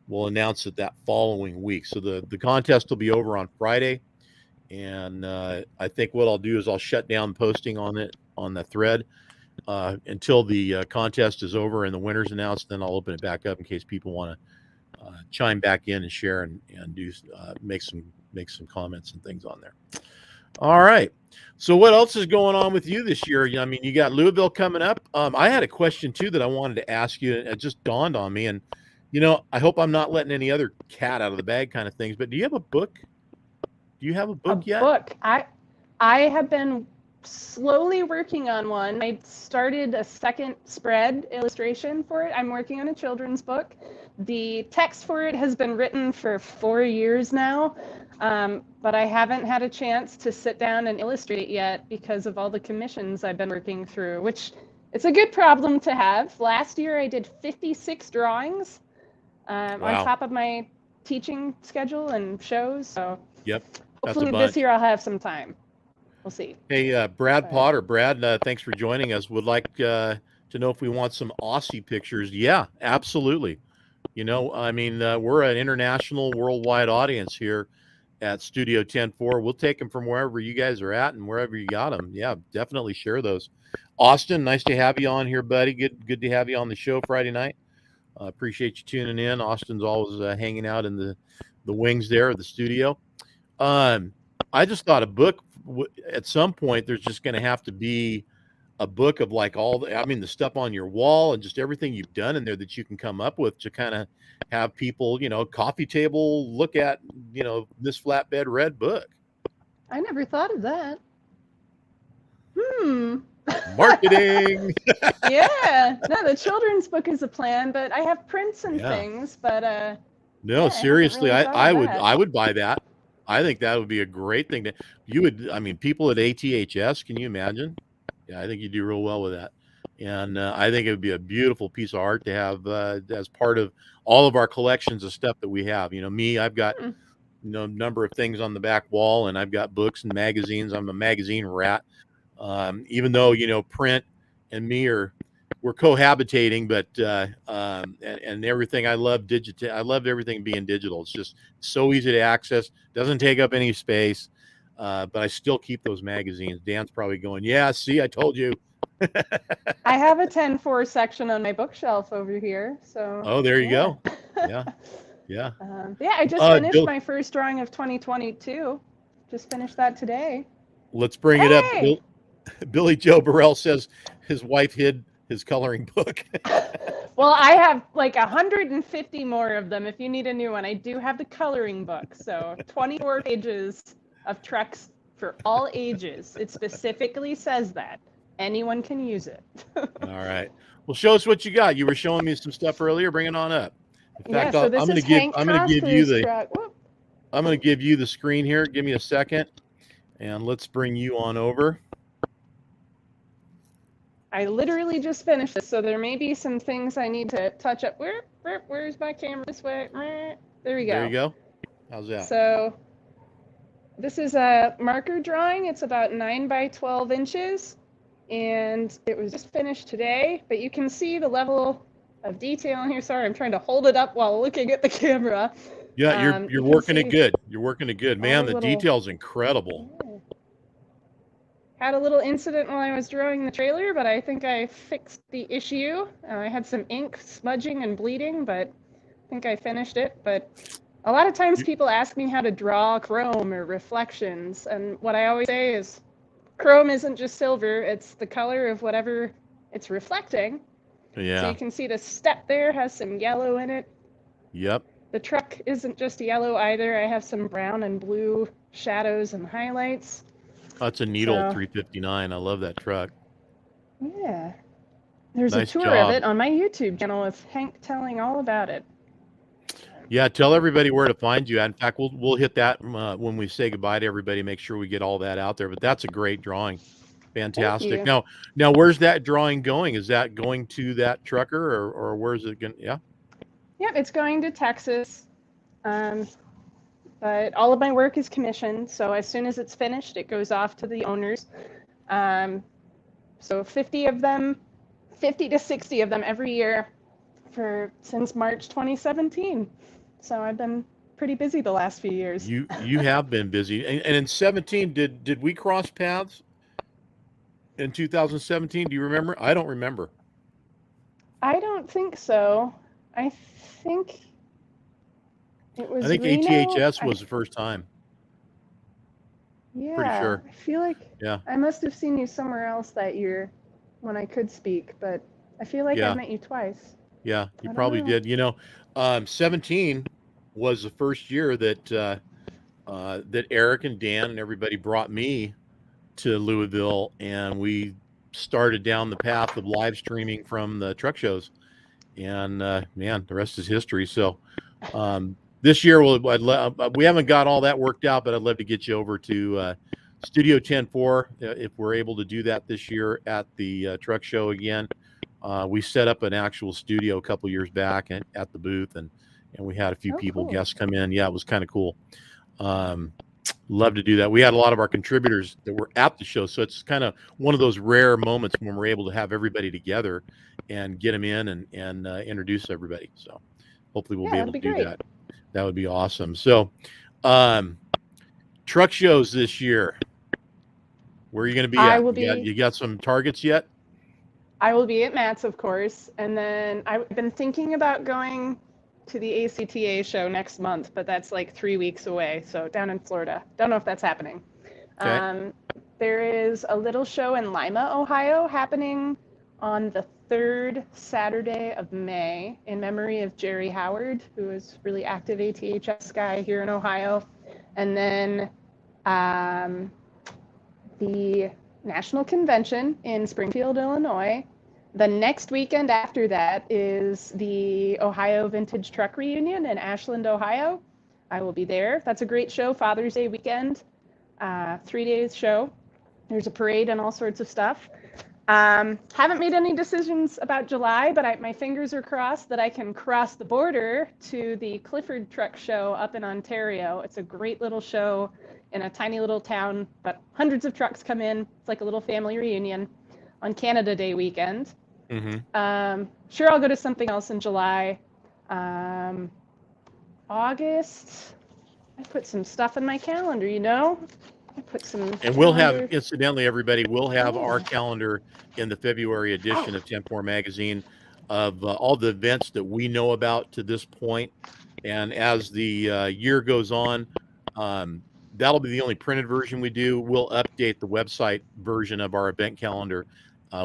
Speaker 1: we'll announce it that following week. So the contest will be over on Friday. And I think what I'll do is I'll shut down posting on it on the thread until the contest is over and the winner's announced. Then I'll open it back up in case people want to chime back in and share and do make some comments and things on there. All right. So what else is going on with you this year? I mean, you got Louisville coming up. I had a question too that I wanted to ask you. It just dawned on me, and I hope I'm not letting any other cat out of the bag kind of things. But do you have a book? Do you have a book yet?
Speaker 2: Book. I have been slowly working on one. I started a second spread illustration for it. I'm working on a children's book. The text for it has been written for 4 years now, but I haven't had a chance to sit down and illustrate yet because of all the commissions I've been working through, which it's a good problem to have. Last year I did 56 drawings on top of my teaching schedule and shows. So
Speaker 1: yep,
Speaker 2: hopefully this year I'll have some time. We'll see.
Speaker 1: Hey, Brad Potter. Brad, thanks for joining us. Would like to know if we want some Aussie pictures. Yeah, absolutely. I mean, we're an international, worldwide audience here at Studio 10-4. We'll take them from wherever you guys are at and wherever you got them. Yeah, definitely share those. Austin, nice to have you on here, buddy. Good to have you on the show Friday night. Appreciate you tuning in. Austin's always hanging out in the wings there of the studio. I just thought a book at some point. There's just going to have to be a book of like the stuff on your wall and just everything you've done in there that you can come up with to kind of have people, coffee table look at, Miss Flatbed Red book.
Speaker 2: I never thought of that.
Speaker 1: Marketing.
Speaker 2: Yeah. No, the children's book is a plan, but I have prints and things, but
Speaker 1: no, seriously, I would buy that. I think that would be a great thing people at ATHS, can you imagine? Yeah, I think you do real well with that. And I think it would be a beautiful piece of art to have as part of all of our collections of stuff that we have. I've got a number of things on the back wall, and I've got books and magazines. I'm a magazine rat. Even though, print and me we're cohabitating, but and everything. I love digital. I loved everything being digital. It's just so easy to access. Doesn't take up any space. But I still keep those magazines. Dan's probably going, yeah, see, I told you.
Speaker 2: I have a 10-4 section on my bookshelf over here. So.
Speaker 1: Oh, there you go. Yeah. Yeah.
Speaker 2: I just finished my first drawing of 2022. Just finished that today.
Speaker 1: Let's bring it up. Billy Joe Burrell says his wife hid his coloring book.
Speaker 2: Well, I have like 150 more of them. If you need a new one, I do have the coloring book. So 24 pages of trucks for all ages. It specifically says that anyone can use it. All
Speaker 1: right. Well, show us what you got. You were showing me some stuff earlier. Bring it on up. In fact,
Speaker 2: so I'm going to give
Speaker 1: you the screen here. Give me a second, and let's bring you on over.
Speaker 2: I literally just finished this, so there may be some things I need to touch up. Where's my camera? This way. There we go.
Speaker 1: There you go. How's that?
Speaker 2: So this is a marker drawing. It's about 9 by 12 inches, and it was just finished today, but you can see the level of detail in here. Sorry, I'm trying to hold it up while looking at the camera.
Speaker 1: Yeah, you're working it good. You're working it good. Man, the detail's incredible.
Speaker 2: Yeah. Had a little incident while I was drawing the trailer, but I think I fixed the issue. I had some ink smudging and bleeding, but I think I finished it. But a lot of times people ask me how to draw chrome or reflections, and what I always say is chrome isn't just silver, it's the color of whatever it's reflecting.
Speaker 1: Yeah.
Speaker 2: So you can see the step there has some yellow in it.
Speaker 1: Yep.
Speaker 2: The truck isn't just yellow either. I have some brown and blue shadows and highlights.
Speaker 1: That's a neat old 359. I love that truck.
Speaker 2: Yeah. There's
Speaker 1: nice
Speaker 2: a tour
Speaker 1: job.
Speaker 2: of it on my YouTube channel with Hank telling all about it.
Speaker 1: Yeah, tell everybody where to find you. In fact, we'll hit that when we say goodbye to everybody. Make sure we get all that out there. But that's a great drawing. Fantastic. Now, where's that drawing going? Is that going to that trucker, or where's it going? Yeah.
Speaker 2: Yeah, it's going to Texas. But all of my work is commissioned, so as soon as it's finished, it goes off to the owners. So 50 to 60 of them every year since March 2017. So I've been pretty busy the last few years.
Speaker 1: You have been busy. And in 17, did we cross paths? in 2017? Do you remember? I don't remember.
Speaker 2: I don't think so. I think it
Speaker 1: I
Speaker 2: was
Speaker 1: think
Speaker 2: Reno.
Speaker 1: ATHS was the first time. Pretty
Speaker 2: Yeah,
Speaker 1: sure.
Speaker 2: I feel like
Speaker 1: Yeah.
Speaker 2: I must have seen you somewhere else that year when I could speak, but I feel like I've
Speaker 1: Yeah.
Speaker 2: met you twice.
Speaker 1: Yeah. You
Speaker 2: I don't
Speaker 1: probably
Speaker 2: know.
Speaker 1: did. 17 was the first year that Eric and Dan and everybody brought me to Louisville, and we started down the path of live streaming from the truck shows. And man, the rest is history. So this year, we haven't got all that worked out, but I'd love to get you over to Studio 10-4 if we're able to do that this year at the truck show again. We set up an actual studio a couple years back at the booth, and we had a few
Speaker 2: Oh,
Speaker 1: people,
Speaker 2: cool.
Speaker 1: guests come in. Yeah, it was kind of cool. Love to do that. We had a lot of our contributors that were at the show, so it's kind of one of those rare moments when we're able to have everybody together and get them in and introduce everybody. So hopefully we'll
Speaker 2: Yeah,
Speaker 1: be
Speaker 2: that'd
Speaker 1: able
Speaker 2: be
Speaker 1: to do
Speaker 2: great.
Speaker 1: that. That would be awesome. So truck shows this year, where are you going to be
Speaker 2: I
Speaker 1: at?
Speaker 2: will
Speaker 1: You
Speaker 2: be
Speaker 1: got some targets yet?
Speaker 2: I will be at Matt's, of course, and then I've been thinking about going to the ACTA show next month, but that's like 3 weeks away. So down in Florida. Don't know if that's happening.
Speaker 1: Okay.
Speaker 2: There is a little show in Lima, Ohio, happening on the third Saturday of May in memory of Jerry Howard, who is really active ATHS guy here in Ohio. And then the National Convention in Springfield, Illinois. The next weekend after that is the Ohio Vintage Truck Reunion in Ashland, Ohio. I will be there. That's a great show, Father's Day weekend, 3 days show. There's a parade and all sorts of stuff. Haven't made any decisions about July, but my fingers are crossed that I can cross the border to the Clifford Truck Show up in Ontario. It's a great little show in a tiny little town, but hundreds of trucks come in. It's like a little family reunion on Canada Day weekend. Sure, I'll go to something else in July. August, I put some stuff in my calendar, I put some
Speaker 1: And we'll have,
Speaker 2: calendar.
Speaker 1: incidentally, everybody, we'll have our
Speaker 2: Yeah.
Speaker 1: calendar in the February edition
Speaker 2: Oh,
Speaker 1: of 10-4 magazine of all the events that we know about to this point. And as the year goes on, that'll be the only printed version we do. We'll update the website version of our event calendar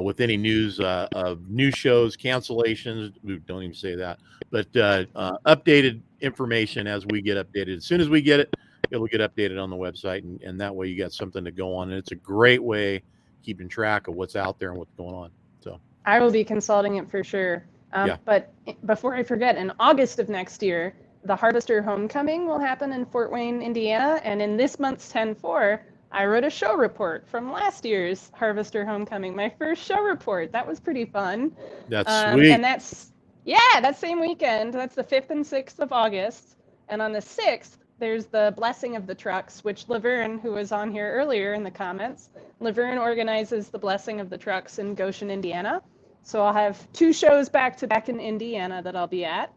Speaker 1: with any news of new shows, cancellations. Don't even say that, but updated information as we get updated. As soon as we get it, it'll get updated on the website, and that way you got something to go on. And it's a great way keeping track of what's out there and what's going on. So
Speaker 2: I will be consulting it for sure.
Speaker 1: Yeah.
Speaker 2: But before I forget, in August of next year, the Harvester Homecoming will happen in Fort Wayne, Indiana. And in this month's 10-4, I wrote a show report from last year's Harvester Homecoming, my first show report. That was pretty fun.
Speaker 1: That's sweet.
Speaker 2: And that same weekend. That's the 5th and 6th of August. And on the 6th, there's the Blessing of the Trucks, which Laverne, who was on here earlier in the comments, Laverne organizes the Blessing of the Trucks in Goshen, Indiana. So I'll have 2 shows back to back in Indiana that I'll be at.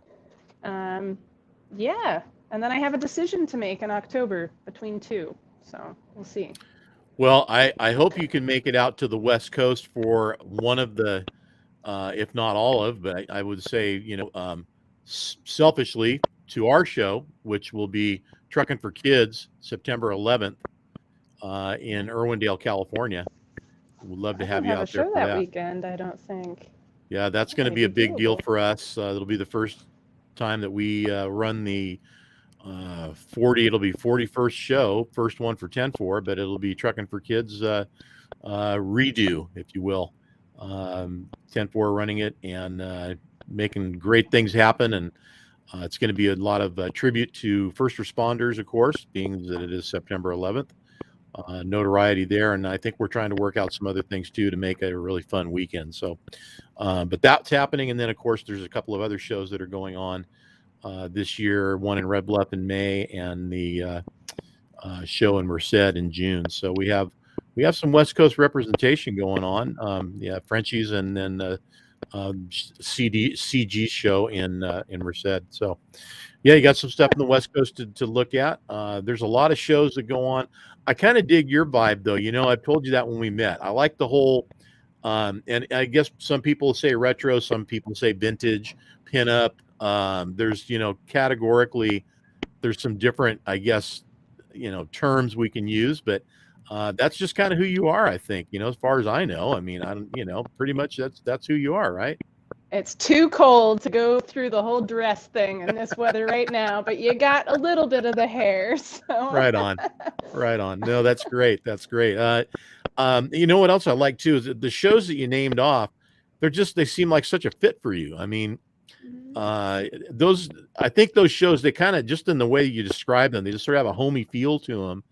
Speaker 2: Yeah, and then I have a decision to make in October between 2. So we'll see.
Speaker 1: Well, I hope you can make it out to the West Coast for one of the, if not all of, but I would say, selfishly to our show, which will be Trucking for Kids, September 11th in Irwindale, California. We'd love to have you out there for
Speaker 2: that
Speaker 1: that.
Speaker 2: weekend, I don't think.
Speaker 1: Yeah, that's going to be a big deal for us. It'll be the first time that we run the 40. It'll be 41st show, first one for 10-4, but it'll be Trucking for Kids redo, if you will. 10-4 running it and making great things happen. And it's going to be a lot of tribute to first responders, of course, being that it is September 11th. Notoriety there, and I think we're trying to work out some other things too to make it a really fun weekend. So, but that's happening, and then of course there's a couple of other shows that are going on this year. One in Red Bluff in May, and the show in Merced in June. So we have some West Coast representation going on. Yeah, Frenchies, and then CG show in Merced. So yeah, you got some stuff in the West Coast to look at. There's a lot of shows that go on. I kind of dig your vibe though. I've told you that when we met. I like the whole, and I guess some people say retro, some people say vintage, pinup. There's, categorically, there's some different, I guess, terms we can use, but that's just kind of who you are, I think, as far as I know. I mean, I don't, pretty much that's who you are, right?
Speaker 2: It's too cold to go through the whole dress thing in this weather right now, but you got a little bit of the hair, so.
Speaker 1: Right on. Right on. No, that's great. That's great. You know what else I like too is that the shows that you named off, they seem like such a fit for you. I mean, those, I think those shows, they kind of, just in the way you describe them, they just sort of have a homey feel to them.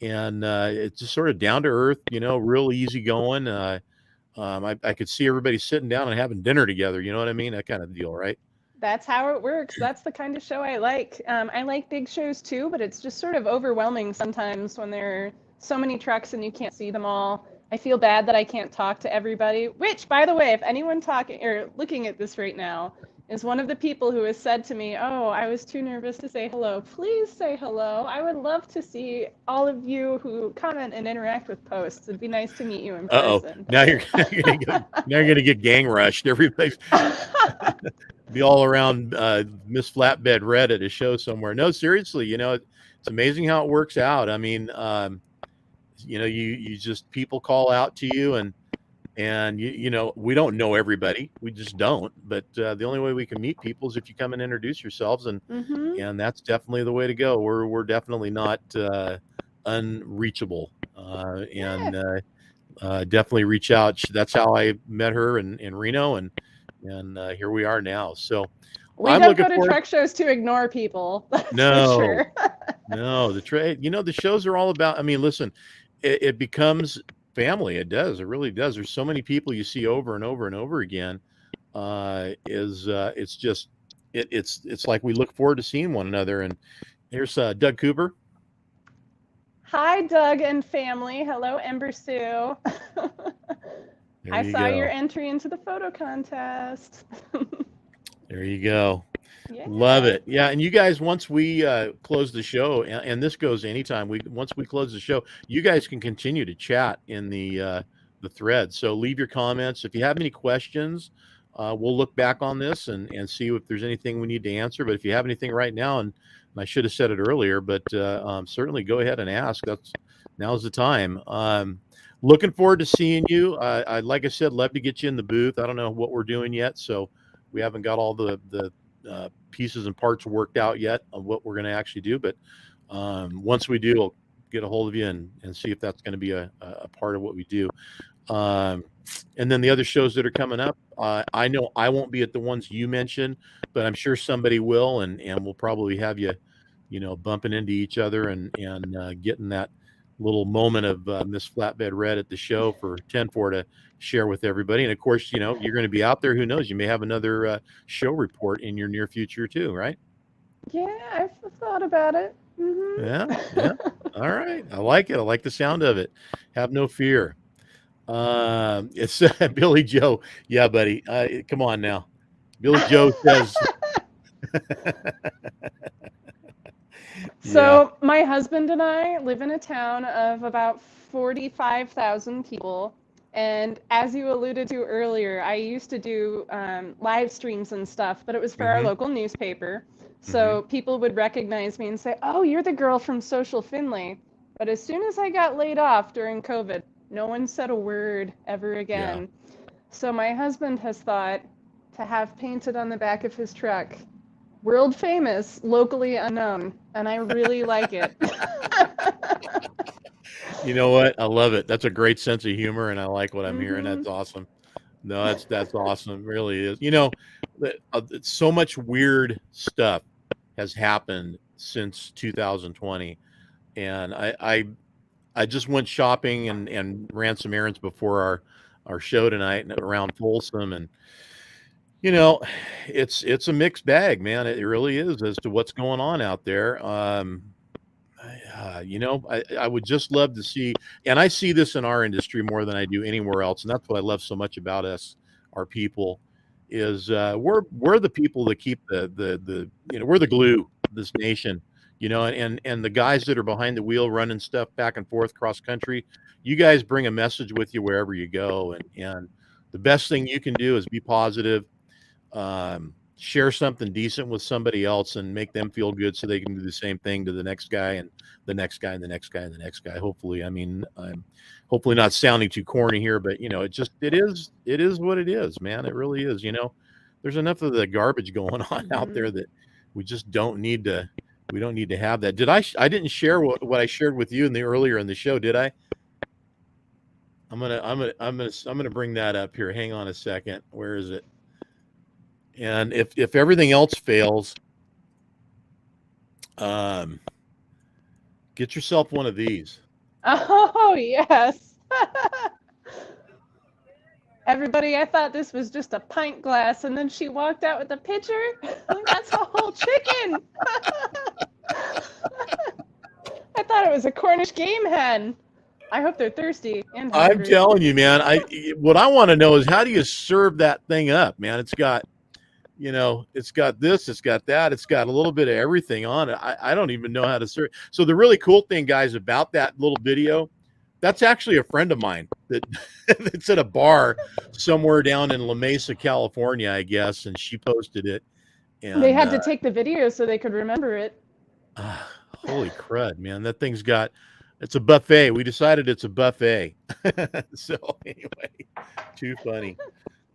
Speaker 1: And it's just sort of down to earth, real easy going. I could see everybody sitting down and having dinner together. You know what I mean? That kind of deal, right?
Speaker 2: That's how it works. That's the kind of show I like. I like big shows too, but it's just sort of overwhelming sometimes when there are so many trucks and you can't see them all. I feel bad that I can't talk to everybody, which, by the way, if anyone talking or looking at this right now is one of the people who has said to me, "Oh, I was too nervous to say hello," please say hello. I would love to see all of you who comment and interact with posts. It'd be nice to meet you in person.
Speaker 1: Now you're gonna get gang rushed. Everybody's be all around Miss Flatbed Red at a show somewhere. No, seriously, it's amazing how it works out. I mean, you just, people call out to you, and we don't know everybody. We just don't. But the only way we can meet people is if you come and introduce yourselves, and that's definitely the way to go. We're definitely not unreachable, and definitely reach out. That's how I met her in Reno, and here we are now. So
Speaker 2: we don't go to truck shows to ignore people.
Speaker 1: No,
Speaker 2: for sure.
Speaker 1: No, the trade. The shows are all about. I mean, listen, it becomes family. It does. It really does. There's so many people you see over and over and over again. It's just it's like we look forward to seeing one another. And here's Doug Cooper.
Speaker 2: Hi, Doug and family. Hello, Ember Sue. I saw your entry into the photo contest.
Speaker 1: There you go. Yeah. Love it. Yeah. And you guys, once we close the show, and this goes anytime, once we close the show, you guys can continue to chat in the thread. So leave your comments. If you have any questions, we'll look back on this and see if there's anything we need to answer. But if you have anything right now, and I should have said it earlier, but certainly go ahead and ask. Now's the time. Looking forward to seeing you. I like I said, love to get you in the booth. I don't know what we're doing yet, so we haven't got all the pieces and parts worked out yet of what we're going to actually do. But once we do, I'll get a hold of you and see if that's going to be a part of what we do. And then the other shows that are coming up, I know I won't be at the ones you mentioned, but I'm sure somebody will, and we'll probably have you, bumping into each other and getting that little moment of Miss Flatbed Red at the show for 10-4 to share with everybody. And of course, you're going to be out there. Who knows? You may have another show report in your near future too, right?
Speaker 2: Yeah, I've thought about it. Mm-hmm.
Speaker 1: Yeah. All right. I like it. I like the sound of it. Have no fear. It's Billy Joe. Yeah, buddy. Come on now. Billy Joe says.
Speaker 2: So my husband and I live in a town of about 45,000 people. And as you alluded to earlier, I used to do live streams and stuff, but it was for our local newspaper. So people would recognize me and say, "Oh, you're the girl from Social Finley." But as soon as I got laid off during COVID, no one said a word ever again. Yeah. So my husband has thought to have painted on the back of his truck, "World famous, locally unknown," and I really like it.
Speaker 1: You know what? I love it. That's a great sense of humor, and I like what I'm hearing. That's awesome. No, that's awesome. It really is. So much weird stuff has happened since 2020, and I just went shopping and ran some errands before our show tonight around Folsom, and it's a mixed bag, man. It really is, as to what's going on out there. I would just love to see, and I see this in our industry more than I do anywhere else. And that's what I love so much about us, our people, is we're the people that keep the we're the glue of this nation, and the guys that are behind the wheel running stuff back and forth cross country. You guys bring a message with you wherever you go, and the best thing you can do is be positive, share something decent with somebody else and make them feel good so they can do the same thing to the next guy and the next guy and the next guy and the next guy. Hopefully, I mean, I'm hopefully not sounding too corny here, but it is what it is, man. It really is. There's enough of the garbage going on out there that we just don't need to. We don't need to have that. I didn't share what I shared with you earlier in the show, did I? I'm gonna bring that up here. Hang on a second. Where is it? And if everything else fails, get yourself one of these.
Speaker 2: Oh, yes. Everybody, I thought this was just a pint glass, and then she walked out with a pitcher. That's a whole chicken. I thought it was a Cornish game hen. I hope they're thirsty and hungry.
Speaker 1: I'm telling you, man. What I want to know is, how do you serve that thing up, man? It's got this, it's got that, it's got a little bit of everything on it. I don't even know how to serve. So the really cool thing, guys, about that little video, that's actually a friend of mine that's at a bar somewhere down in La Mesa, California, I guess, and she posted it. And
Speaker 2: they had to take the video so they could remember it.
Speaker 1: Holy crud, man. That thing's it's a buffet. We decided it's a buffet. So anyway, too funny.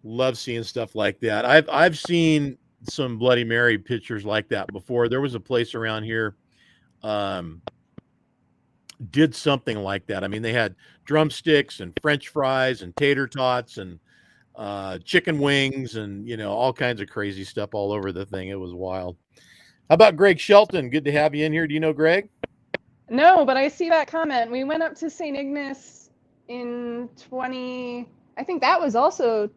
Speaker 1: Love seeing stuff like that. I've seen some Bloody Mary pictures like that before. There was a place around here did something like that. I mean, they had drumsticks and French fries and tater tots and chicken wings and all kinds of crazy stuff all over the thing. It was wild. How about Greg Shelton? Good to have you in here. Do you know Greg?
Speaker 2: No, but I see that comment. We went up to St. Ignace in I think that was also,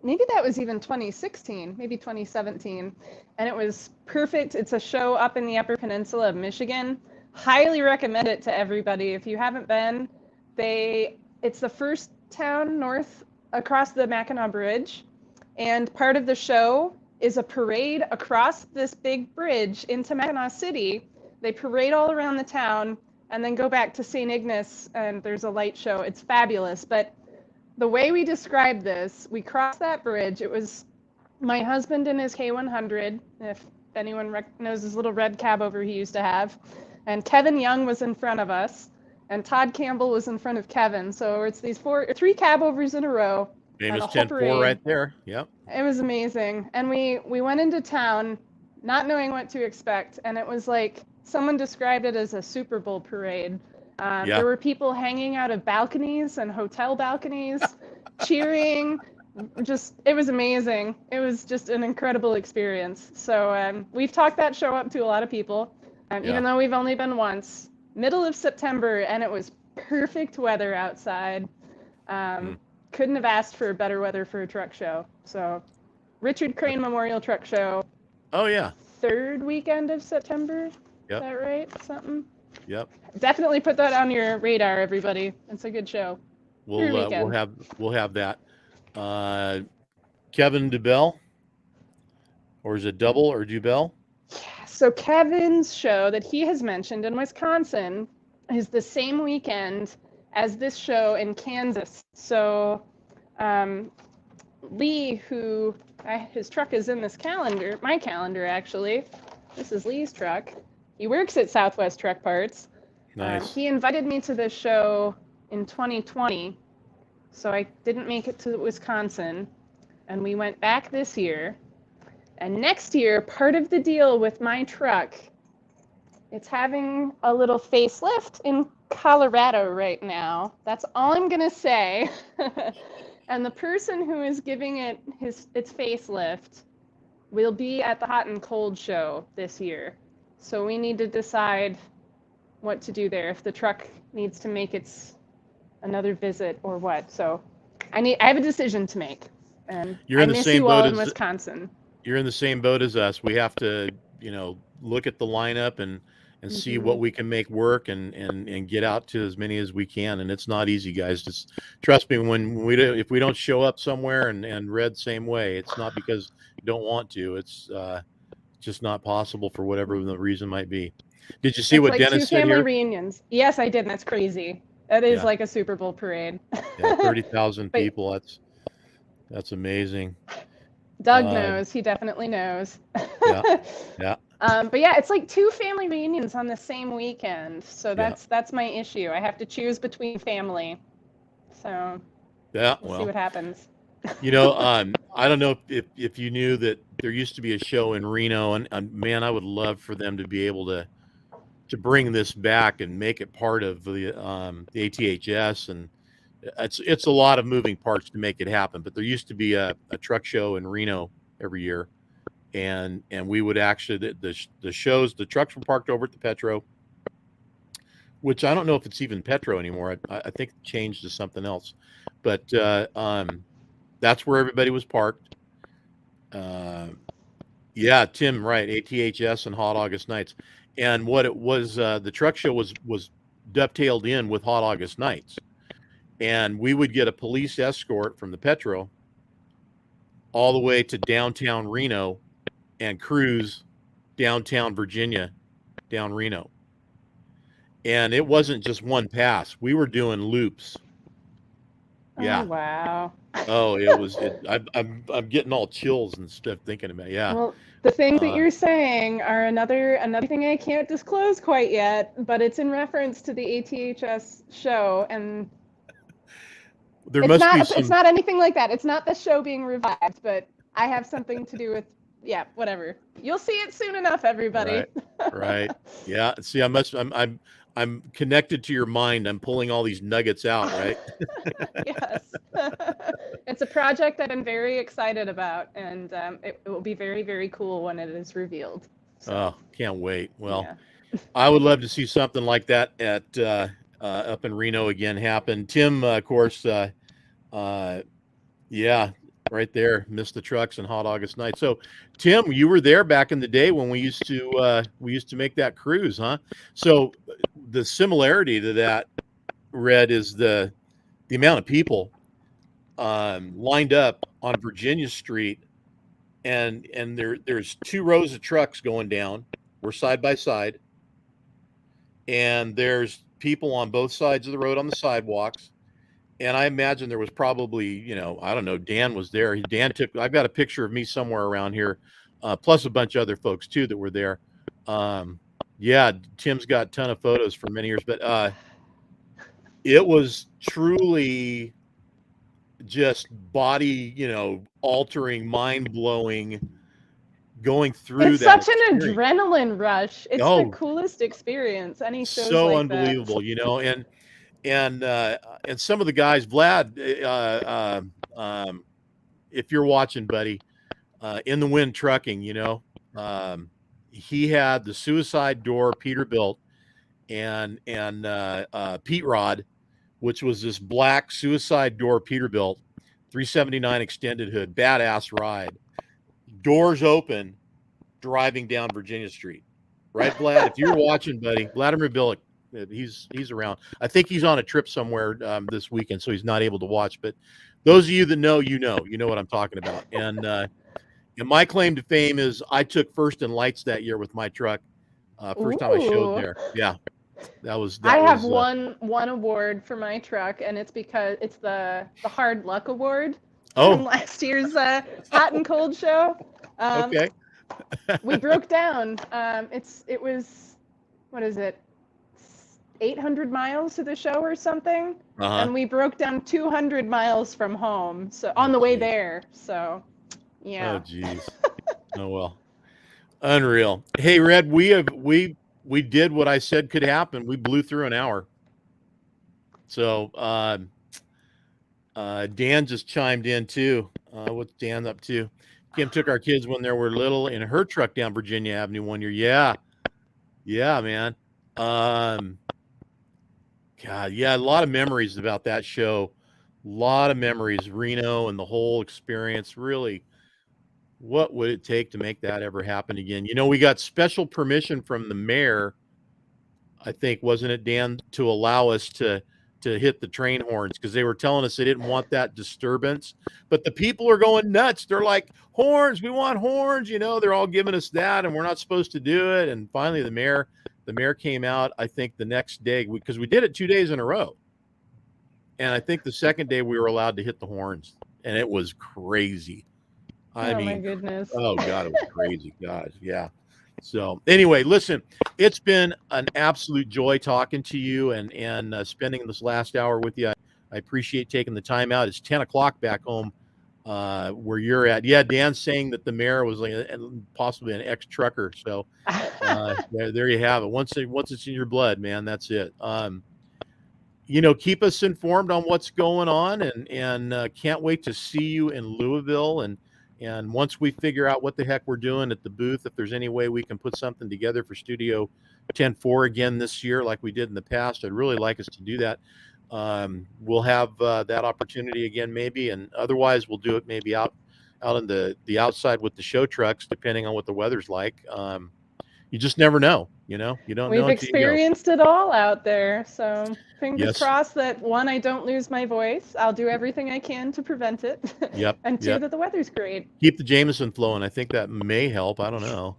Speaker 2: maybe that was even 2016, maybe 2017. And it was perfect. It's a show up in the Upper Peninsula of Michigan. Highly recommend it to everybody. If you haven't been, it's the first town north across the Mackinac Bridge. And part of the show is a parade across this big bridge into Mackinac City. They parade all around the town and then go back to St. Ignace, and there's a light show. It's fabulous. But the way we described this, we crossed that bridge. It was my husband in his K100, if anyone knows his little red cab over he used to have. And Kevin Young was in front of us, and Todd Campbell was in front of Kevin. So it's these three cab overs in a row.
Speaker 1: Famous 10-4 right there. Yep.
Speaker 2: It was amazing. And we went into town not knowing what to expect. And it was like, someone described it as a Super Bowl parade. There were people hanging out of balconies and hotel balconies, cheering. It was amazing. It was just an incredible experience. So we've talked that show up to a lot of people, even though we've only been once. Middle of September, and it was perfect weather outside. Couldn't have asked for better weather for a truck show. So Richard Crane Memorial Truck Show.
Speaker 1: Oh, yeah.
Speaker 2: Third weekend of September.
Speaker 1: Yep.
Speaker 2: Is that right? Something?
Speaker 1: Yep.
Speaker 2: Definitely put that on your radar, everybody. It's a good show.
Speaker 1: We'll have that. Kevin DuBell, or is it Double or DuBell?
Speaker 2: Yeah. So Kevin's show that he has mentioned in Wisconsin is the same weekend as this show in Kansas. So Lee, his truck is in this calendar, my calendar actually. This is Lee's truck. He works at Southwest Truck Parts.
Speaker 1: Nice.
Speaker 2: He invited me to this show in 2020, so I didn't make it to Wisconsin, and we went back this year. And next year, part of the deal with my truck, it's having a little facelift in Colorado right now. That's all I'm going to say. And the person who is giving it its facelift will be at the Hot and Cold show this year. So we need to decide what to do there, if the truck needs to make another visit or what. So I have a decision to make. And
Speaker 1: You're in
Speaker 2: I
Speaker 1: the
Speaker 2: miss
Speaker 1: same
Speaker 2: you
Speaker 1: boat
Speaker 2: all
Speaker 1: as
Speaker 2: in Wisconsin.
Speaker 1: You're in the same boat as us. We have to, look at the lineup and and see what we can make work and get out to as many as we can. And it's not easy, guys. Just trust me, if we don't show up somewhere, and Red same way, it's not because you don't want to. It's just not possible for whatever the reason might be. Did you see
Speaker 2: It's
Speaker 1: what
Speaker 2: like
Speaker 1: Dennis
Speaker 2: two
Speaker 1: said
Speaker 2: family
Speaker 1: here?
Speaker 2: reunions. Yes, I did. And that's crazy. That is
Speaker 1: Yeah.
Speaker 2: like a Super Bowl parade.
Speaker 1: Yeah, 30,000
Speaker 2: But
Speaker 1: people. That's amazing.
Speaker 2: Doug knows. He definitely knows.
Speaker 1: Yeah. Yeah.
Speaker 2: But yeah, it's like two family reunions on the same weekend. So
Speaker 1: Yeah.
Speaker 2: that's my issue. I have to choose between family. So
Speaker 1: Yeah.
Speaker 2: we'll see what happens.
Speaker 1: You know, I don't know if you knew that there used to be a show in Reno, and man, I would love for them to be able to bring this back and make it part of the ATHS, and it's a lot of moving parts to make it happen. But there used to be a truck show in Reno every year, and we would actually the shows, the trucks were parked over at the Petro, which I don't know if it's even Petro anymore. I think it changed to something else, but that's where everybody was parked. Yeah, Tim, right. ATHS and Hot August Nights. And what it was, the truck show was dovetailed in with Hot August Nights. And we would get a police escort from the Petro all the way to downtown Reno and cruise downtown Virginia, down Reno. And it wasn't just one pass. We were doing loops. Yeah.
Speaker 2: Oh, wow.
Speaker 1: Oh, it was. I'm getting all chills and stuff thinking about it. Yeah.
Speaker 2: Well, the things that you're saying are another thing I can't disclose quite yet, but it's in reference to the ATHS show, and
Speaker 1: there must be some.
Speaker 2: It's not anything like that. It's not the show being revived, but I have something to do with. Yeah, whatever. You'll see it soon enough, everybody.
Speaker 1: Right. Yeah. See, I'm connected to your mind. I'm pulling all these nuggets out, right?
Speaker 2: Yes. It's a project that I'm very excited about, and it will be very, very cool when it is revealed. So,
Speaker 1: oh, can't wait. Well, yeah. I would love to see something like that at up in Reno again happen. Tim, of course, yeah, right there, missed the trucks and Hot August Night. So, Tim, you were there back in the day when we used to make that cruise, huh? So, the similarity to that, Red, is the amount of people lined up on Virginia Street, and there's two rows of trucks going down. We're side by side, and there's people on both sides of the road on the sidewalks. And I imagine there was probably, I don't know, Dan was there. I've got a picture of me somewhere around here, plus a bunch of other folks too that were there. Yeah, Tim's got a ton of photos for many years, but it was truly just body, altering, mind blowing, going through
Speaker 2: it's
Speaker 1: that.
Speaker 2: It's such an adrenaline rush. It's the coolest experience. Any shows
Speaker 1: so
Speaker 2: like
Speaker 1: unbelievable, and some of the guys, Vlad, if you're watching, buddy, in the Wind Trucking, he had the suicide door Peterbilt and Pete Rod, which was this black suicide door Peterbilt, 379 extended hood, badass ride, doors open, driving down Virginia Street. Right, Vlad? If you're watching, buddy, Vladimir Bilic, he's around. I think he's on a trip somewhere this weekend, so he's not able to watch. But those of you that know, you know what I'm talking about. And my claim to fame is I took first in lights that year with my truck. First time I showed there. Yeah,
Speaker 2: I have won one award for my truck, and it's because it's the Hard Luck Award from last year's Hot and Cold show.
Speaker 1: Okay.
Speaker 2: We broke down. It was, what is it, 800 miles to the show or something, and we broke down 200 miles from home. So on the way there. So, yeah.
Speaker 1: Oh geez. Oh well. Unreal. Hey, Red, we did what I said could happen. We blew through an hour. So Dan just chimed in too. What's Dan up to? Kim took our kids when they were little in her truck down Virginia Avenue one year. Yeah, man. God, yeah, a lot of memories about that show. A lot of memories, Reno and the whole experience. Really, what would it take to make that ever happen again? We got special permission from the mayor I think, wasn't it, Dan, to allow us to hit the train horns because they were telling us they didn't want that disturbance. But the people are going nuts. They're like, horns, we want horns. They're all giving us that, and we're not supposed to do it. And finally, the mayor came out, I think, the next day because we did it 2 days in a row. And I think the second day we were allowed to hit the horns, and it was crazy. I
Speaker 2: Oh my
Speaker 1: mean,
Speaker 2: goodness.
Speaker 1: oh God, it was crazy. God, yeah. So anyway, listen, it's been an absolute joy talking to you and spending this last hour with you. I appreciate taking the time out. It's 10 o'clock back home where you're at. Yeah, Dan's saying that the mayor was like possibly an ex-trucker. So there you have it. Once it's in your blood, man, that's it. Keep us informed on what's going on, and can't wait to see you in Louisville. And once we figure out what the heck we're doing at the booth, if there's any way we can put something together for Studio 10-4 again this year, like we did in the past, I'd really like us to do that. We'll have that opportunity again, maybe, and otherwise we'll do it maybe out in the outside with the show trucks, depending on what the weather's like. You just never know, you don't know.
Speaker 2: We've experienced it all out there. So fingers crossed that, one, I don't lose my voice. I'll do everything I can to prevent it.
Speaker 1: Yep.
Speaker 2: And two, that the weather's great.
Speaker 1: Keep the Jameson flowing. I think that may help. I don't know.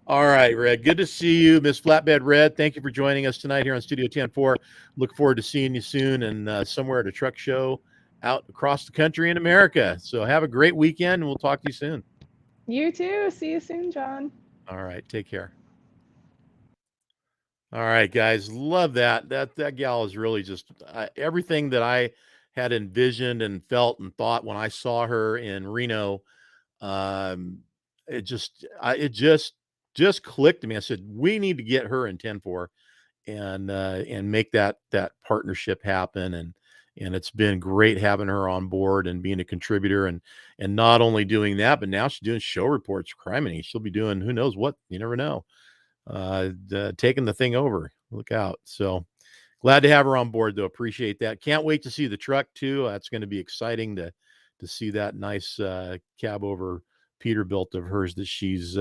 Speaker 1: All right, Red. Good to see you, Miss Flatbed Red. Thank you for joining us tonight here on Studio 10-4. Look forward to seeing you soon and somewhere at a truck show out across the country in America. So have a great weekend, and we'll talk to you soon.
Speaker 2: You too. See you soon, John.
Speaker 1: All right. Take care. All right, guys. Love that. That gal is really just everything that I had envisioned and felt and thought when I saw her in Reno. It just clicked to me. I said, we need to get her in 10-4 and make that partnership happen. And it's been great having her on board and being a contributor and not only doing that, but now she's doing show reports. Criminy, she'll be doing who knows what. You never know. Taking the thing over. Look out. So glad to have her on board, though. Appreciate that. Can't wait to see the truck too. That's going to be exciting to see that nice cab over Peterbilt of hers that she's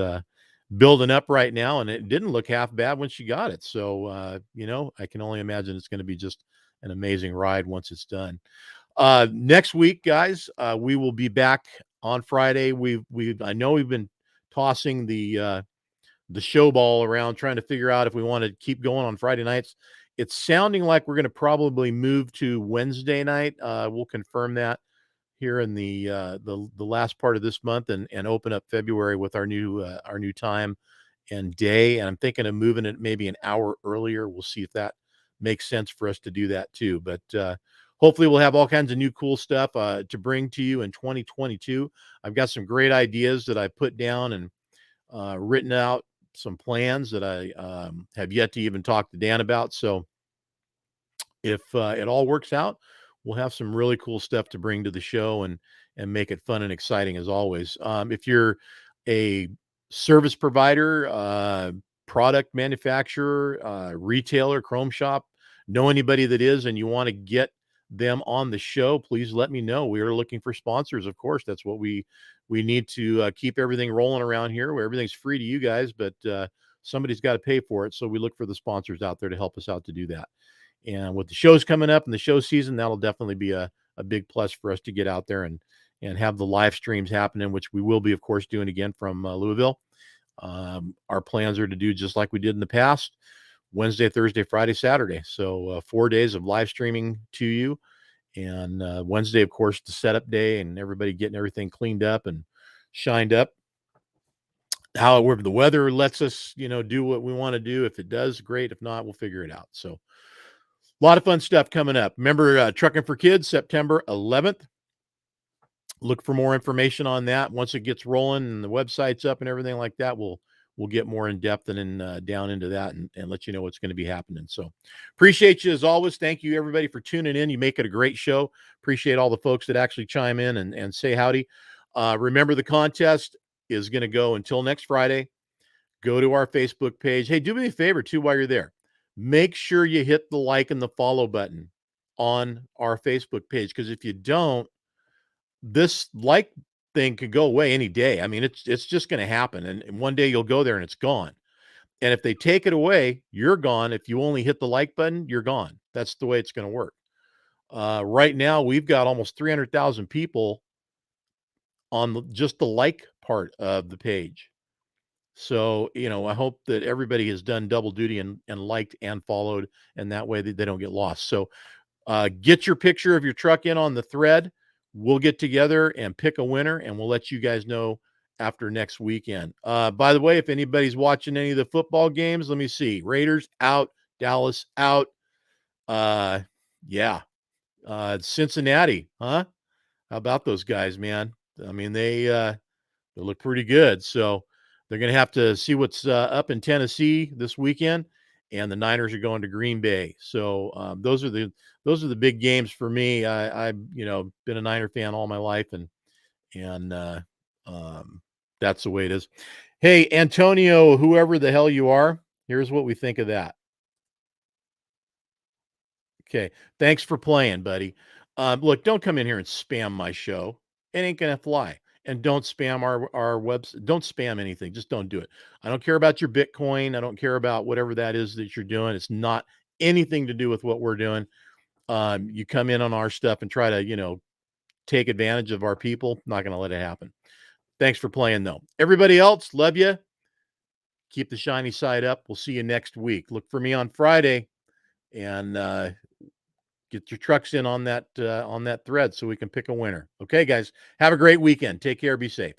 Speaker 1: building up right now. And it didn't look half bad when she got it. So I can only imagine it's going to be just an amazing ride once it's done. Next week, guys, we will be back on Friday. I know we've been tossing the show ball around, trying to figure out if we want to keep going on Friday nights. It's sounding like we're going to probably move to Wednesday night. We'll confirm that here in the last part of this month and open up February with our new time and day. And I'm thinking of moving it maybe an hour earlier. We'll see if that makes sense for us to do that too. But hopefully we'll have all kinds of new cool stuff to bring to you in 2022. I've got some great ideas that I put down and written out, some plans that I have yet to even talk to Dan about. So if it all works out, we'll have some really cool stuff to bring to the show and make it fun and exciting as always. If you're a service provider, product manufacturer, retailer, chrome shop, know anybody that is, and you want to get them on the show, please let me know. We are looking for sponsors. Of course, that's what we need to keep everything rolling around here where everything's free to you guys, but somebody's got to pay for it. So we look for the sponsors out there to help us out to do that. And with the shows coming up in the show season, that'll definitely be a big plus for us to get out there and have the live streams happening, which we will be, of course, doing again from Louisville. Our plans are to do just like we did in the past, Wednesday, Thursday, Friday, Saturday. So 4 days of live streaming to you. And Wednesday, of course, the setup day and everybody getting everything cleaned up and shined up. However, the weather lets us, do what we want to do. If it does, great. If not, we'll figure it out. So a lot of fun stuff coming up. Remember, Trucking for Kids, September 11th. Look for more information on that. Once it gets rolling and the website's up and everything like that, we'll get more in depth and down into that and let you know what's going to be happening. So appreciate you as always. Thank you, everybody, for tuning in. You make it a great show. Appreciate all the folks that actually chime in and say howdy. Remember, the contest is going to go until next Friday. Go to our Facebook page. Hey, do me a favor, too, while you're there. Make sure you hit the like and the follow button on our Facebook page, because if you don't, this like thing could go away any day. I mean, it's just going to happen. And one day you'll go there and it's gone. And if they take it away, you're gone. If you only hit the like button, you're gone. That's the way it's going to work. Right now, we've got almost 300,000 people on just the like part of the page. So, I hope that everybody has done double duty and liked and followed, and that way they don't get lost. So, get your picture of your truck in on the thread. We'll get together and pick a winner, and we'll let you guys know after next weekend. By the way, if anybody's watching any of the football games, let me see. Raiders out, Dallas out. Yeah. Cincinnati, huh? How about those guys, man? I mean, they look pretty good. So they're going to have to see what's up in Tennessee this weekend, and the Niners are going to Green Bay. So those are the big games for me. I've been a Niner fan all my life, and that's the way it is. Hey, Antonio, whoever the hell you are, here's what we think of that. Okay, thanks for playing, buddy. Look, don't come in here and spam my show. It ain't gonna fly. And don't spam our website. Don't spam anything. Just don't do it. I don't care about your Bitcoin. I don't care about whatever that is that you're doing. It's not anything to do with what we're doing. You come in on our stuff and try to, take advantage of our people. Not gonna let it happen. Thanks for playing, though. Everybody else, love you. Keep the shiny side up. We'll see you next week. Look for me on Friday, and get your trucks in on that thread so we can pick a winner. Okay, guys, have a great weekend. Take care. Be safe.